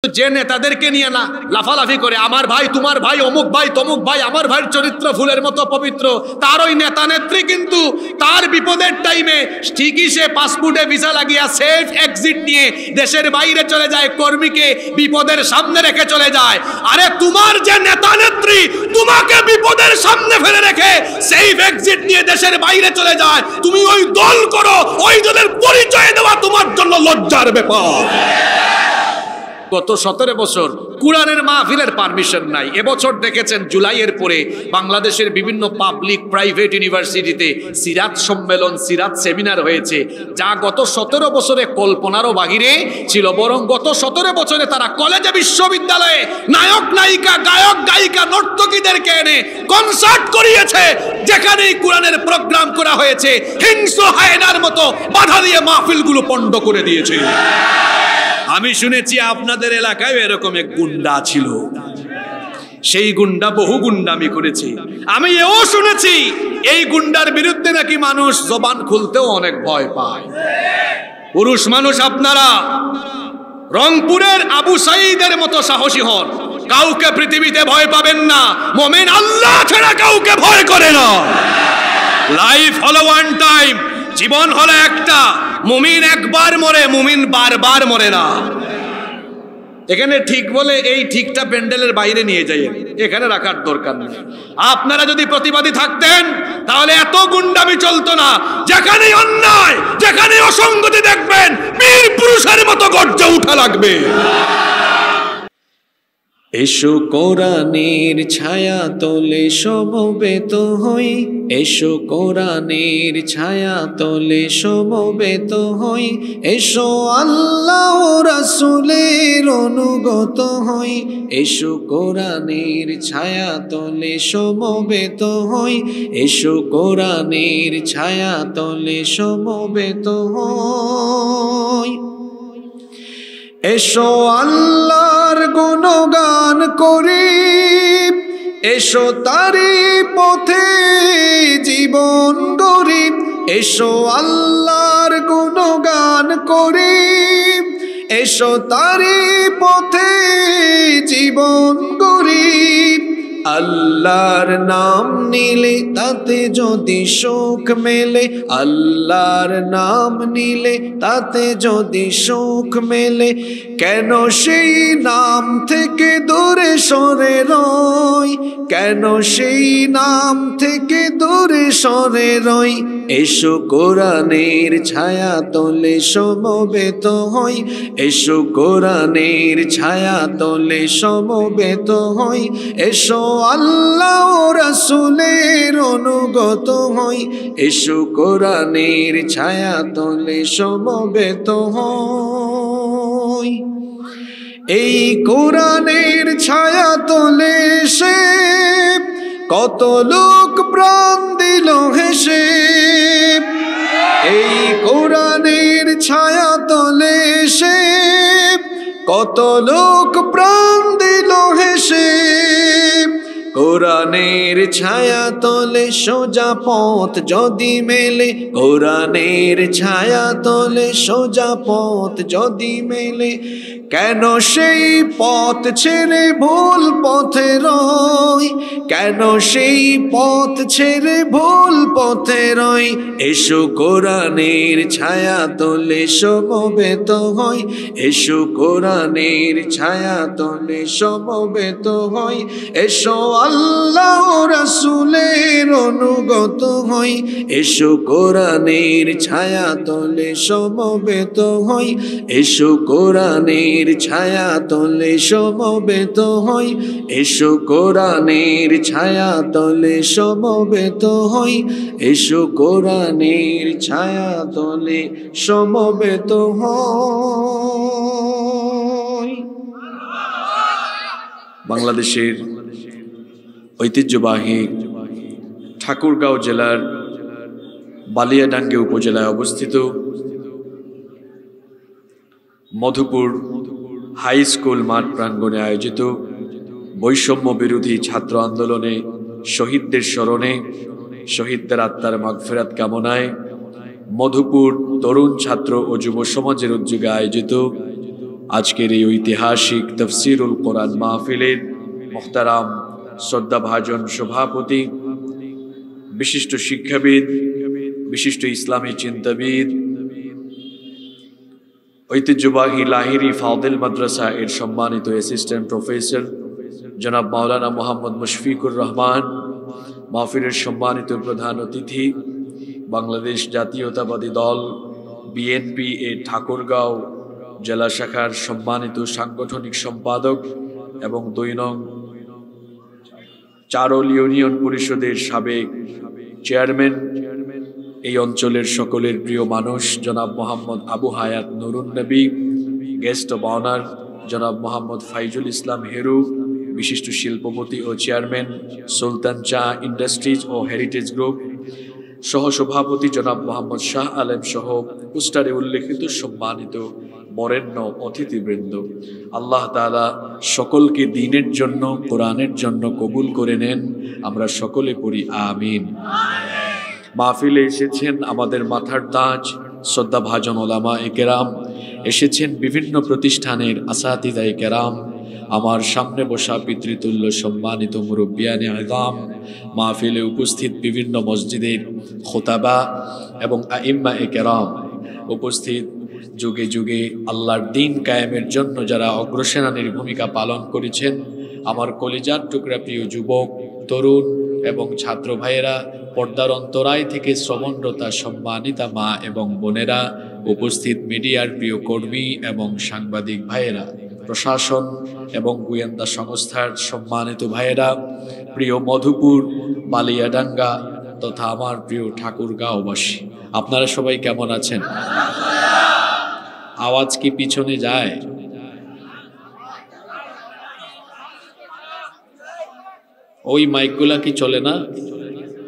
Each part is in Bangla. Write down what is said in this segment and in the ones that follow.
যে নেতাদেরকে নিয়ে না লাফালাফি করে আমার ভাই তোমার ভাই অমুক ভাই তমুক ভাই, আমার ভাইয়ের চরিত্র ফুলের মতো পবিত্র, তার ওই নেতা নেত্রী কিন্তু তার বিপদের টাইমে ঠিকই সে পাসপোর্টে ভিসা লাগিয়ে সেফ এক্সিট নিয়ে দেশের বাইরে চলে যায়, কর্মীকে বিপদের সামনে রেখে চলে যায়। আরে তোমার যে নেতা নেত্রী তোমাকে বিপদের সামনে ফেলে রেখে সেফ এক্সিট নিয়ে দেশের বাইরে চলে যায়, তুমি ওই দল করো, ওই দলের পরিচয় দেওয়া তোমার জন্য লজ্জার ব্যাপার। গত 17 বছর কুরআনের মাহফিলের পারমিশন নাই। এবছর দেখেছেন জুলাইয়ের পরে বাংলাদেশের বিভিন্ন পাবলিক প্রাইভেট ইউনিভার্সিটিতে সিরাত সম্মেলন, সিরাত সেমিনার হয়েছে, যা গত 17 বছরে কল্পনারও বাহিরে ছিল। বরং গত 17 বছরে তারা কলেজে বিশ্ববিদ্যালয়ে নায়ক নায়িকা গায়ক গায়িকা নর্তকীদেরকে এনে কনসার্ট করিয়েছে, যেখানেই কুরআনের প্রোগ্রাম করা হয়েছে হিংস্র হায়নার মতো বাধা দিয়ে মাহফিলগুলো পণ্ড করে দিয়েছে। আমি শুনেছি আপনাদের এলাকায় এরকম এক গুন্ডা ছিল, সেই গুন্ডা বহু গুন্ডামি করেছে। আমি এও শুনেছি এই গুন্ডার বিরুদ্ধে নাকি মানুষ জবান খুলতেও অনেক ভয় পায়। পুরুষ মানুষ আপনারা রংপুরের আবু সাঈদের মতো সাহসী হন, কাউকে পৃথিবীতে ভয় পাবেন না। মুমিন আল্লাহ ছাড়া কাউকে ভয় করে না। লাইফ হলো ওয়ান টাইম, জীবন হলো একটা। মুমিন একবার মরে, মুমিন বারবার মরে না। এখানে ঠিক বলে এই ঠিকটা প্যান্ডেলের বাইরে নিয়ে যাই, এখানে রাখার দরকার নেই। আপনারা যদি প্রতিবাদী থাকতেন তাহলে এত গুন্ডামি চলতো না। যেখানে অন্যায়, যেখানে অসঙ্গতি দেখবেন বীর পুরুষের মতো গর্জে উঠা লাগবে। এসো কোরআনের ছায়া তলে সমবেত হই, এসো কোরআনের ছায়া তলে সমবেত হই, এসো আল্লাহ রাসূলের অনুগত হই, এসো কোরআনের ছায়া তলে সমবেত হই, এসো কোরআনের ছায়া তলে সমবেত হই। এসো আল্লাহর গুণগান করি, এসো তারি পথে জীবন গড়ি, এসো আল্লাহর গুণগান করি, এসো তারি পথে জীবন গড়ি। আল্লাহর নাম নিলে তাতে যদি সুখ মেলে, আল্লাহর নাম নিলে তাতে যদি সুখ মেলে, কেন সেই নাম থেকে দূরে সরে রই, কেন সেই নাম থেকে দূরে সরে রই। এসো কোরআনের ছায়া তলে সমবেত হই, এসো কোরআনের ছায়া তলে সমবেত হই, এসো আল্লাহ রাসূলের অনুগত হই, এসো কোরআনের ছায়া তলে সমবেত হই। এই কোরআনের ছায়া তলে এসে কত লোক প্রাণ দিল হেসে, এই কোরআনের ছায়া তলে এসে কত লোক প্রাণ দিল হেসে। কোরআনের ছায়া তলে সোজা পথ যদি মেলে, কোরআনের ছায়া তলে সোজা পথ যদি মেলে, কেন সেই পথ ছেড়ে ভুল পথে রই, কেন সেই পথ ছেড়ে ভুল পথে রই। এসো কোরআনের ছায়া তলে সমবেত হই, এসো কোরআনের ছায়া তলে সমবেত হই, এসো আল্লাহ রাসূলের অনুগত হই, এসো কোরআনের ছায়া তলে সমবেত হই, এসো কোরআনের ছায়া তলে সমবেত হই, এসো কোরআনের ছায়া তলে সমবেত হই, এসো কোরআনের ছায়া তলে সমবেত হই। বাংলাদেশের ঐতিহ্যবাহী ঠাকুরগাঁও জেলার বালিয়াডাঙ্গি উপজেলায় অবস্থিত মধুপুর হাই স্কুল মাঠ প্রাঙ্গণে আয়োজিত বৈষম্য বিরোধী ছাত্র আন্দোলনে শহীদদের স্মরণে, শহীদদের আত্মার মাগফিরাত কামনায় মধুপুর তরুণ ছাত্র ও যুব সমাজের উদ্যোগে আয়োজিত আজকের এই ঐতিহাসিক তাফসীরুল কোরআন মাহফিলের মুহতারাম শ্রদ্ধাভাজন সভাপতি, বিশিষ্ট শিক্ষাবিদ, বিশিষ্ট ইসলামী চিন্তাবিদ, ঐতিহ্যবাহী লাহিরি ফাউদেল মাদ্রাসা এর সম্মানিত অ্যাসিস্ট্যান্ট প্রফেসর জনাব মাওলানা মোহাম্মদ মুশফিকুর রহমান, মাহফিলের সম্মানিত প্রধান অতিথি, বাংলাদেশ জাতীয়তাবাদী দল বিএনপি এর ঠাকুরগাঁও জেলা শাখার সম্মানিত সাংগঠনিক সম্পাদক এবং ২ নং চারল ইউনিয়ন পরিষদের সাবেক চেয়ারম্যান, এই অঞ্চলের সকলের প্রিয় মানুষ জনাব মোহাম্মদ আবু হায়াত নুরুন নবী, গেস্ট অব অনার জনাব মোহাম্মদ ফাইজুল ইসলাম হেরু, বিশিষ্ট শিল্পপতি ও চেয়ারম্যান সুলতান চা ইন্ডাস্ট্রিজ ও হেরিটেজ গ্রুপ, সহসভাপতি জনাব মোহাম্মদ শাহ আলম সহ পোস্টারে উল্লেখিত সম্মানিত বরেণ্য অতিথিবৃন্দ, আল্লাহ তাআলা সকলকে দ্বীনের জন্য, কোরআনের জন্য কবুল করে নেন। আমরা সকলে পড়ি আমিন। মাহফিলে এসেছেন আমাদের মাথার তাজ শ্রদ্ধাভাজন ওলামায়ে কেরাম, এসেছেন বিভিন্ন প্রতিষ্ঠানের আসাতিজায়ে কেরাম, আমার সামনে বসা পিতৃতুল্য সম্মানিত মুরব্বিয়ানে আযম, মাহফিলে উপস্থিত বিভিন্ন মসজিদের খুতাবা এবং আইম্মায়ে কেরাম, উপস্থিত যুগে যুগে আল্লাহর দ্বীন কায়েমের জন্য যারা অগ্রসেনানীর ভূমিকা পালন করেছেন, আমার কলিজার টুকরা প্রিয় যুবক, তরুণ এবং ছাত্র ভাইয়েরা, পর্দার অন্তরায় থেকে শ্রবণরতা সম্মানিতা মা এবং বোনেরা, উপস্থিত মিডিয়ার প্রিয় কর্মী এবং সাংবাদিক ভাইয়েরা, প্রশাসন এবং গোয়েন্দা সংস্থার সম্মানিত ভাইয়েরা, প্রিয় মধুপুর, বালিয়াডাঙ্গা তথা আমার প্রিয় ঠাকুরগাঁওবাসী, আপনারা সবাই কেমন আছেন? আওয়াজ কি পিছনে যায়? ওই মাইকগুলা কি চলে না?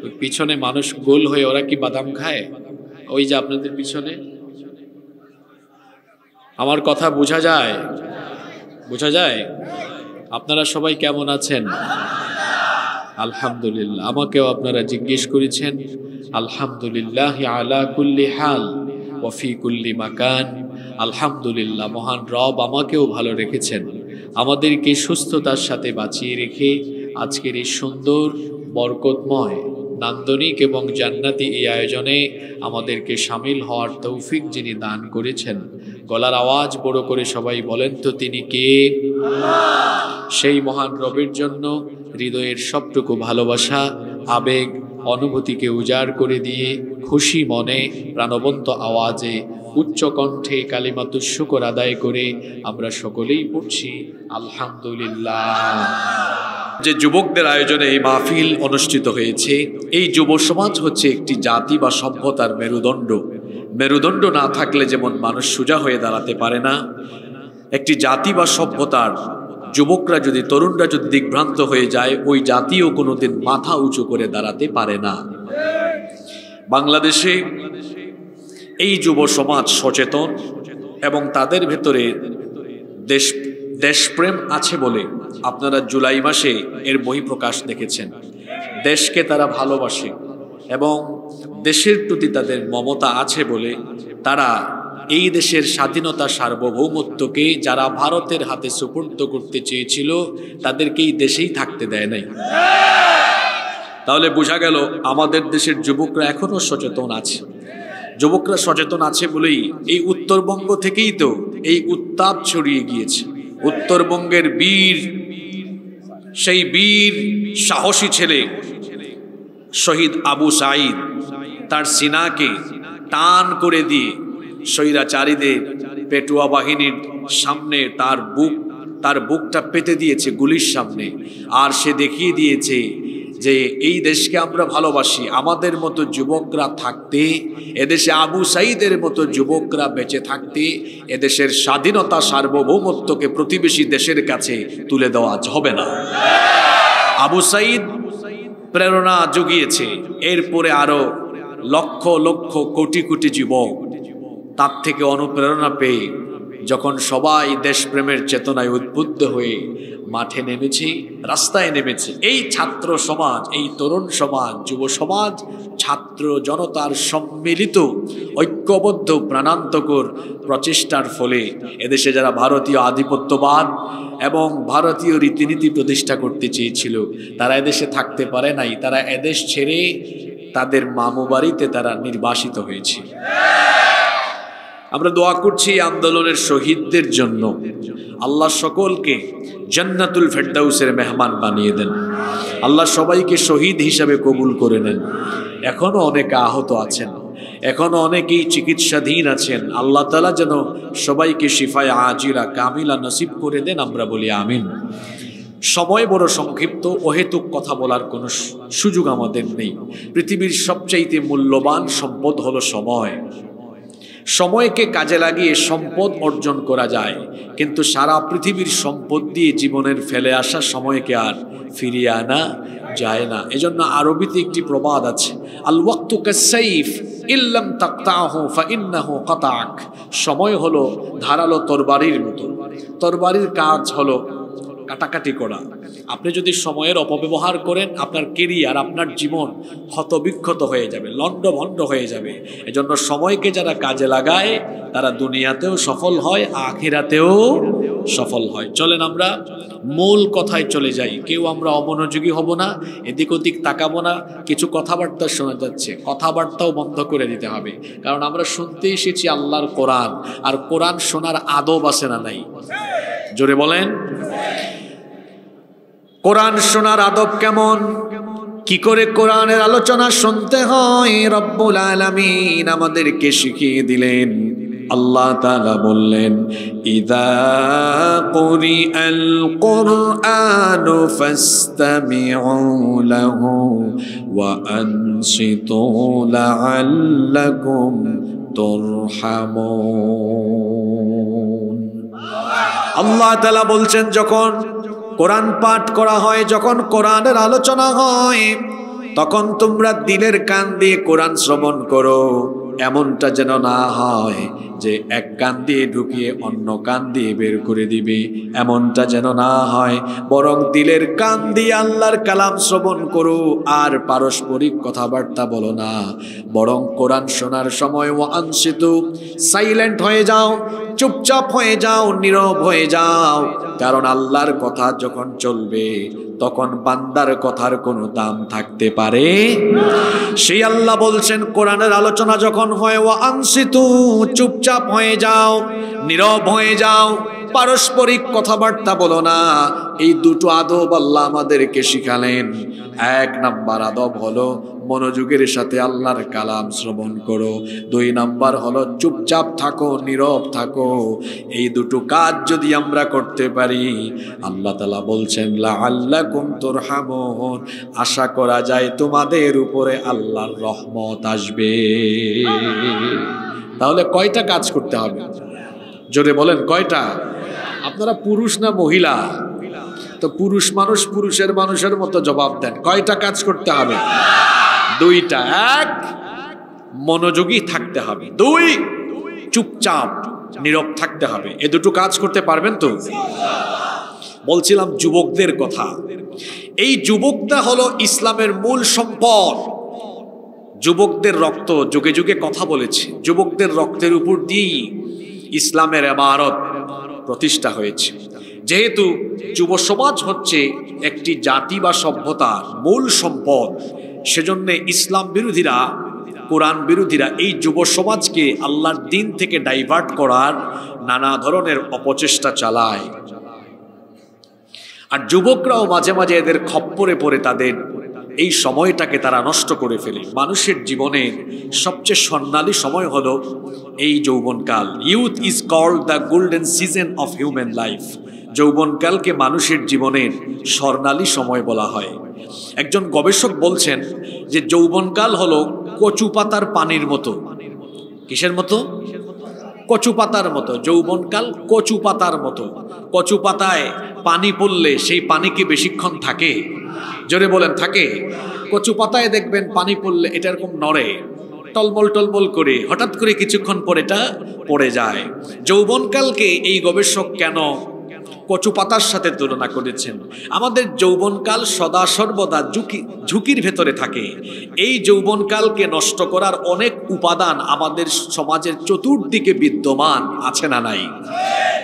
ওই পিছনে মানুষ গোল হয়ে ওরা কি বাদাম খায়? ওই যে আপনাদের পিছনে, আমার কথা বোঝা যায়? বোঝা যায়? আপনারা সবাই কেমন আছেন? আলহামদুলিল্লাহ। আমাকেও আপনারা জিজ্ঞেস করেছেন, আলহামদুলিল্লাহ আলা কুল্লি হাল ওয়া ফি কুল্লি মাকান। আলহামদুলিল্লাহ, মহান রব আমাকেও ভালো রেখেছেন, আমাদেরকে সুস্থতার সাথে বাঁচিয়ে রেখে আজকের এই সুন্দর, বরকতময়, নান্দনিক এবং জান্নাতি এই আয়োজনে আমাদেরকে শামিল হওয়ার তৌফিক যিনি দান করেছেন, গলার আওয়াজ বড় করে সবাই বলেন তো তিনি কে? সেই মহান রবের জন্য হৃদয়ের সবটুকু ভালোবাসা, আবেগ, অনুভূতিকে উজাড় করে দিয়ে খুশি মনে, প্রাণবন্ত আওয়াজে, উচ্চ কণ্ঠে কালিমাতুশ শুকর আদায় করে আমরা সকলেই পড়ছি আলহামদুলিল্লাহ। যে যুবকদের আয়োজনে এই মাহফিল অনুষ্ঠিত হয়েছে, এই যুব সমাজ হচ্ছে একটি জাতি বা সভ্যতার মেরুদণ্ড। মেরুদণ্ড না থাকলে যেমন মানুষ সোজা হয়ে দাঁড়াতে পারে না, একটি জাতি বা সভ্যতার যুবকরা যদি, তরুণরা যদি দিগ্ভ্রান্ত হয়ে যায়, ওই জাতিও কোনোদিন মাথা উঁচু করে দাঁড়াতে পারে না। বাংলাদেশে এই যুব সমাজ সচেতন এবং তাদের ভেতরে দেশপ্রেম আছে বলে আপনারা জুলাই মাসে এর বহিঃপ্রকাশ দেখেছেন। দেশকে তারা ভালোবাসে এবং দেশের প্রতি তাদের মমতা আছে বলে তারা এই দেশের স্বাধীনতা, সার্বভৌমত্বকে যারা ভারতের হাতে সুপর্দ করতে চেয়েছিল, তাদেরকে এই দেশেই থাকতে দেয় নাই। তাহলে বোঝা গেল আমাদের দেশের যুবকরা এখনো সচেতন আছে। যুবকরা সচেতন আছে বলেই এই উত্তরবঙ্গ থেকেই তো এই উত্তাপ ছড়িয়ে গিয়েছে। উত্তরবঙ্গের বীর, সেই বীর সাহসী ছেলে শহীদ আবু সাঈদ, তার সিনাকে টান করে দিয়ে স্বৈরাচারীদের পেটুয়া বাহিনীর সামনে তার বুকটা পেতে দিয়েছে গুলির সামনে, আর সে দেখিয়ে দিয়েছে যে এই দেশকে আমরা ভালোবাসি। আমাদের মতো যুবকরা থাকতে, এদেশে আবু সাঈদের মতো যুবকরা বেঁচে থাকতে, এদেশের স্বাধীনতা, সার্বভৌমত্বকে প্রতিবেশী দেশের কাছে তুলে দেওয়া হবে না। আবু সাঈদ প্রেরণা জুগিয়েছে, এরপরে আরো লক্ষ লক্ষ কোটি কোটি যুবক তার থেকে অনুপ্রেরণা পেয়ে যখন সবাই দেশপ্রেমের চেতনায় উদ্বুদ্ধ হয়ে মাঠে নেমেছে, রাস্তায় নেমেছে, এই ছাত্র সমাজ, এই তরুণ সমাজ, যুব সমাজ, ছাত্র জনতার সম্মিলিত ঐক্যবদ্ধ প্রাণান্তকর প্রচেষ্টার ফলে এদেশে যারা ভারতীয় আধিপত্যবাদ এবং ভারতীয় রীতিনীতি প্রতিষ্ঠা করতে চেয়েছিল তারা এদেশে থাকতে পারে নাই। তারা এদেশ ছেড়ে তাদের মামু বাড়িতে তারা নির্বাসিত হয়েছে। আমরা দোয়া করছি আন্দোলনের শহীদদের জন্য, আল্লাহ সকলকে জান্নাতুল ফেরদাউসের মেহমান বানিয়ে দেন, আল্লাহ সবাইকে শহীদ হিসাবে কবুল করে নেন। এখনো অনেকে আহত আছেন, এখনো অনেকেই চিকিৎসাধীন আছেন, আল্লাহ তাআলা যেন সবাইকে শিফায়ে আজিলা কামিলা নসিব করে দেন, আমরা বলি আমিন। সময় বড় সংক্ষিপ্ত, অহেতুক কথা বলার কোনো সুযোগ আমাদের নেই। পৃথিবীর সবচাইতে মূল্যবান সম্পদ হলো সময়। সময়কে কাজে লাগিয়ে সম্পদ অর্জন করা যায়, কিন্তু সারা পৃথিবীর সম্পদ দিয়ে জীবনের ফেলে আসা সময়কে আর ফিরিয়ে আনা যায় না। এজন্য আরবিতে একটি প্রবাদ আছে, আল ওয়াক্তু কাসসাইফ ইল্লাম তাকতাহু ফাইন্নাহু কাতাক। সময় হলো ধারালো তরবারির মতো, তরবারির কাজ হলো কাটাকাটি করা। আপনি যদি সময়ের অপব্যবহার করেন, আপনার কেরিয়ার, আপনার জীবন ক্ষতবিক্ষত হয়ে যাবে, লণ্ডভণ্ড হয়ে যাবে। এজন্য সময়কে যারা কাজে লাগায় তারা দুনিয়াতেও সফল হয়, আখিরাতেও সফল হয়। চলেন আমরা মূল কথায় চলে যাই। কেউ আমরা অমনোযোগী হব না, এদিক ওদিক তাকাবো না। কিছু কথাবার্তা শোনা যাচ্ছে, কথাবার্তাও বন্ধ করে দিতে হবে, কারণ আমরা শুনতে এসেছি আল্লাহর কোরআন, আর কোরআন শোনার আদব আছে না নাই? জোরে বলেন, কোরআন শোনার আদব কেমন, কি করে কোরআনের আলোচনা শুনতে হয় রব্বুল আলামিন আমাদেরকে শিখিয়ে দিলেন। আল্লাহ তাআলা বললেন, ইযা কুরিআল কুরআনু ফাসতামিউ লাহু ওয়া আনসিতু লাআল্লাকুম তুরহামুন। আল্লাহ তাআলা বলছেন, যখন কোরআন পাঠ করা হয়, যখন কোরআনের আলোচনা হয়, তখন তোমরা দিলের কান দিয়ে কোরআন শ্রবণ করো। এমনটা যেন না হয় যে এক কান দিয়ে ঢুকিয়ে অন্য কান দিয়ে বের করে দিবে, এমনটা যেন না হয়। বরং দিলের কান দিয়ে আল্লাহর কালাম শ্রবণ করো, আর পারস্পরিক কথাবার্তা বলো না। বরং কোরআন শোনার সময় ওয়া আনসিতু, সাইলেন্ট হয়ে যাও, চুপচাপ হয়ে যাও, নীরব হয়ে যাও। কারণ আল্লাহর কথা যখন চলবে তখন বান্দার কথার কোনো দাম থাকতে পারে। সেই আল্লাহ বলছেন, কোরআনের আলোচনা যখন হয় ওয়া আনসিতু, চুপচাপ হয়ে যাও, নীরব হয়ে যাও, পারস্পরিক কথাবার্তা বলো না। এই দুটো আদব আল্লাহ আমাদেরকে শিখালেন। এক নাম্বার আদব হলো মনোযোগের সাথে আল্লাহর কালাম শ্রবণ করো। 2 নাম্বার হলো চুপচাপ থাকো, নীরব থাকো। এই দুটো কাজ যদি আমরা করতে পারি, আল্লাহ তাআলা বলছেন লাআল্লাকুম তুরহামুন, আশা করা যায় তোমাদের উপরে আল্লাহর রহমত আসবে। তাহলে কয়টা কাজ করতে হবে? জোরে বলেন, কয়টা? আপনারা পুরুষ না মহিলা? তো পুরুষ মানুষ মানুষের মতো জবাব দেন। কয়টা কাজ করতে হবে? 2টা। 1, মনোযোগী থাকতে হবে। 2, চুপচাপ নীরব থাকতে হবে। এই দুটো কাজ করতে পারবেন তো? বলছিলাম যুবকদের কথা। এই যুবকটা হলো ইসলামের মূল সম্পদ। যুবকদের রক্ত যুগে যুগে কথা বলেছে, যুবকদের রক্তের উপর দিয়েই ইসলামের ইমারত প্রতিষ্ঠা হয়েছে। যেহেতু যুব সমাজ হচ্ছে একটি জাতি বা সভ্যতার মূল সম্পদ, সেজন্য ইসলাম বিরোধীরা, কোরআন বিরোধীরা এই যুব সমাজকে আল্লাহর দিন থেকে ডাইভার্ট করার নানা ধরনের অপচেষ্টা চালায়। আর যুবকরাও মাঝে মাঝে এদের খপ্পরে পড়ে তাদের এই সময়টাকে তারা নষ্ট করে ফেলে। মানুষের জীবনে সবচেয়ে স্বর্ণালী সময় হলো এই যৌবনকাল। Youth is called the golden season of human life. যৌবনকালকে মানুষের জীবনের স্বর্ণালী সময় বলা হয়। একজন গবেষক বলছেন যে যৌবনকাল হলো কচু পাতার পানির মতো। কিসের মতো? কচু পাতার মতো। যৌবনকাল কচু পাতার মতো। কচু পাতায় পানি পড়লে সেই পানি কি বেশিক্ষণ থাকে? জোরে বলেন, থাকে? কচু পাতায় দেখবেন পানি পড়লে এটা এরকম নড়ে, টলমল টলমল করে, হঠাৎ করে কিছুক্ষণ পরে এটা পড়ে যায়। যৌবনকালকে এই গবেষক কেন কচু পাতার সাথে তুলনা করেছেন? আমাদের যৌবনকাল সদা সর্বদা ঝুঁকির ভেতরে থাকে। এই যৌবনকালকে নষ্ট করার অনেক উপাদান আমাদের সমাজের চতুর্দিকে বিদ্যমান আছে না নাই?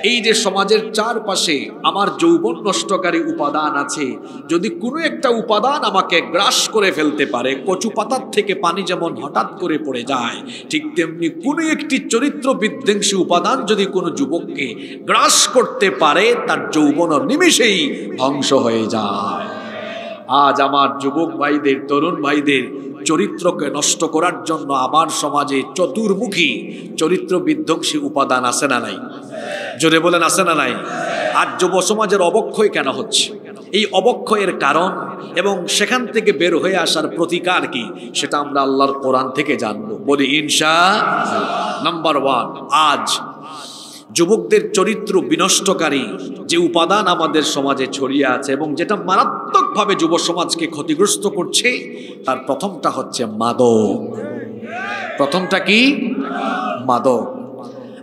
এই যে সমাজের চারপাশে আমার যৌবন নষ্টকারী উপাদান আছে, যদি কোনো একটা উপাদান আমাকে গ্রাস করে ফেলতে পারে, কচু পাতার থেকে পানি যেমন হঠাৎ করে পড়ে যায়, ঠিক তেমনি কোনো একটি চরিত্র বিধ্বংসী উপাদান যদি কোনো যুবককে গ্রাস করতে পারে, তার যৌবন নিমিষেই ধ্বংস হয়ে যায়। আজ আমার যুবক ভাইদের, তরুণ ভাইদের চরিত্রকে নষ্ট করার জন্য আমার সমাজে চতুর্মুখী চরিত্র বিধ্বংসী উপাদান আছে না নাই? জোরে বলেন আছে না নাই? আর যুব সমাজের অবক্ষয় কেন হচ্ছে? এই অবক্ষয়ের কারণ এবং সেখান থেকে বের হয়ে আসার প্রতিকার কি, সেটা আমরা আল্লাহর কোরআন থেকে জানবো। বলি ইনশাআল্লাহ। নাম্বার 1, আজ যুবকদের চরিত্র বিনষ্টকারী যে উপাদান আমাদের সমাজে ছড়িয়ে আছে এবং যেটা মারাত্মকভাবে যুব সমাজকে ক্ষতিগ্রস্ত করছে, তার প্রথমটা হচ্ছে মাদক। প্রথমটা কি? মাদক।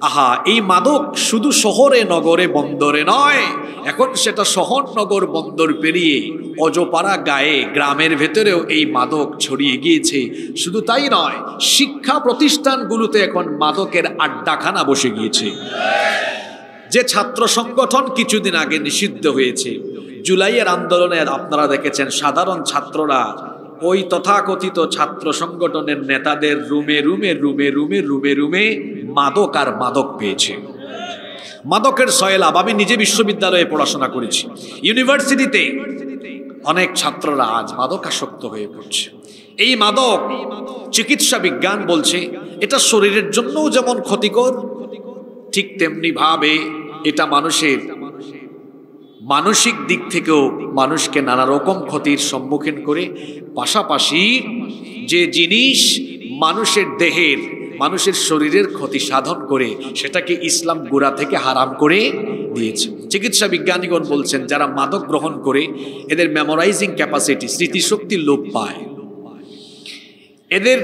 আহা, এই মাদক শুধু শহরে নগরে বন্দরে নয়, এখন সেটা শহর নগর বন্দর পেরিয়ে অজপাড়া গায়ে গ্রামের ভেতরেও এই মাদক ছড়িয়ে গিয়েছে। শুধু তাই নয়, শিক্ষা প্রতিষ্ঠানগুলোতে এখন মাদকের আড্ডাখানা বসে গিয়েছে। যে ছাত্র সংগঠন কিছুদিন আগে নিষিদ্ধ হয়েছে, জুলাইয়ের আন্দোলনে আপনারা দেখেছেন সাধারণ ছাত্ররা ওই তথাকথিত ছাত্র সংগঠনের নেতাদের রুমে রুমে রুমে রুমে রুমে রুমে মাদক আর মাদক পেয়েছে। মাদকের সয়লাভ। আমি নিজে বিশ্ববিদ্যালয়ে পড়াশোনা করেছি, ইউনিভার্সিটিতে অনেক ছাত্ররা আজ মাদকাসক্ত হয়ে পড়ছে। এই মাদক চিকিৎসা বিজ্ঞান বলছে এটা শরীরের জন্যও যেমন ক্ষতিকর, ঠিক তেমনি ভাবে এটা মানুষের মানসিক দিক থেকেও মানুষকে নানা রকম ক্ষতির সম্মুখীন করে। পাশাপাশি যে জিনিস মানুষের দেহের, মানুষের শরীরের ক্ষতি সাধন করে, সেটাকে ইসলাম গোড়া থেকে হারাম করে দিয়েছে। চিকিৎসা বিজ্ঞানীগণ বলছেন যারা মাদক গ্রহণ করে এদের মেমোরাইজিং ক্যাপাসিটি, স্মৃতিশক্তি লোপ পায়, এদের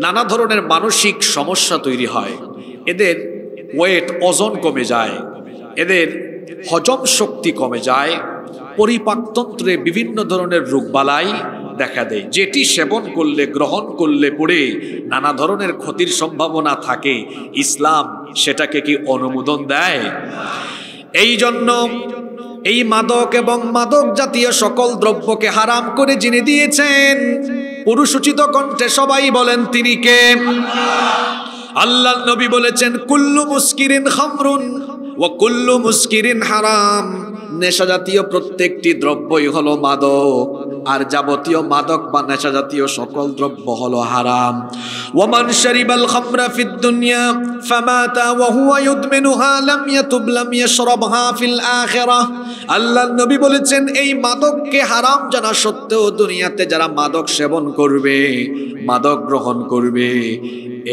নানা ধরনের মানসিক সমস্যা তৈরি হয়, এদের ওয়েট ওজন কমে যায়, এদের হজম শক্তি কমে যায়, পরিপাকতন্ত্রে বিভিন্ন ধরনের রোগবালাই দেখা দেয়। যেটি সেবন করলে, গ্রহণ করলে পড়ে নানা ধরনের ক্ষতির সম্ভাবনা থাকে, ইসলাম সেটাকে কি অনুমোদন দেয়? এই জন্য এই মাদক এবং মাদক জাতীয় সকল দ্রব্যকে হারাম করে যিনি দিয়েছেন, পুরুষোচিত কণ্ঠে সবাই বলেন তিনি কে? আল্লাহ নবী বলেছেন কুল্লু মুস্কিরিন খামরুন ওয়া কুল্লু মুস্কিরিন হারাম। নেশা জাতীয় প্রত্যেকটি দ্রব্যই হলো মাদক, আর যাবতীয় মাদক বা নেশা জাতীয় সকল দ্রব্য হলো হারাম। ওয়ামান শারিবাল খামরা ফিদ দুনিয়া ফামাতা ওয়া হুয়া ইউদমিনুহা লাম ইয়াতুব লাম ইয়াশরাবহা ফিল আখিরাহ। আল্লাহ নবী বলেছেন এই মাদককে হারাম জানা সত্ত্বেও দুনিয়াতে যারা মাদক সেবন করবে, মাদক গ্রহণ করবে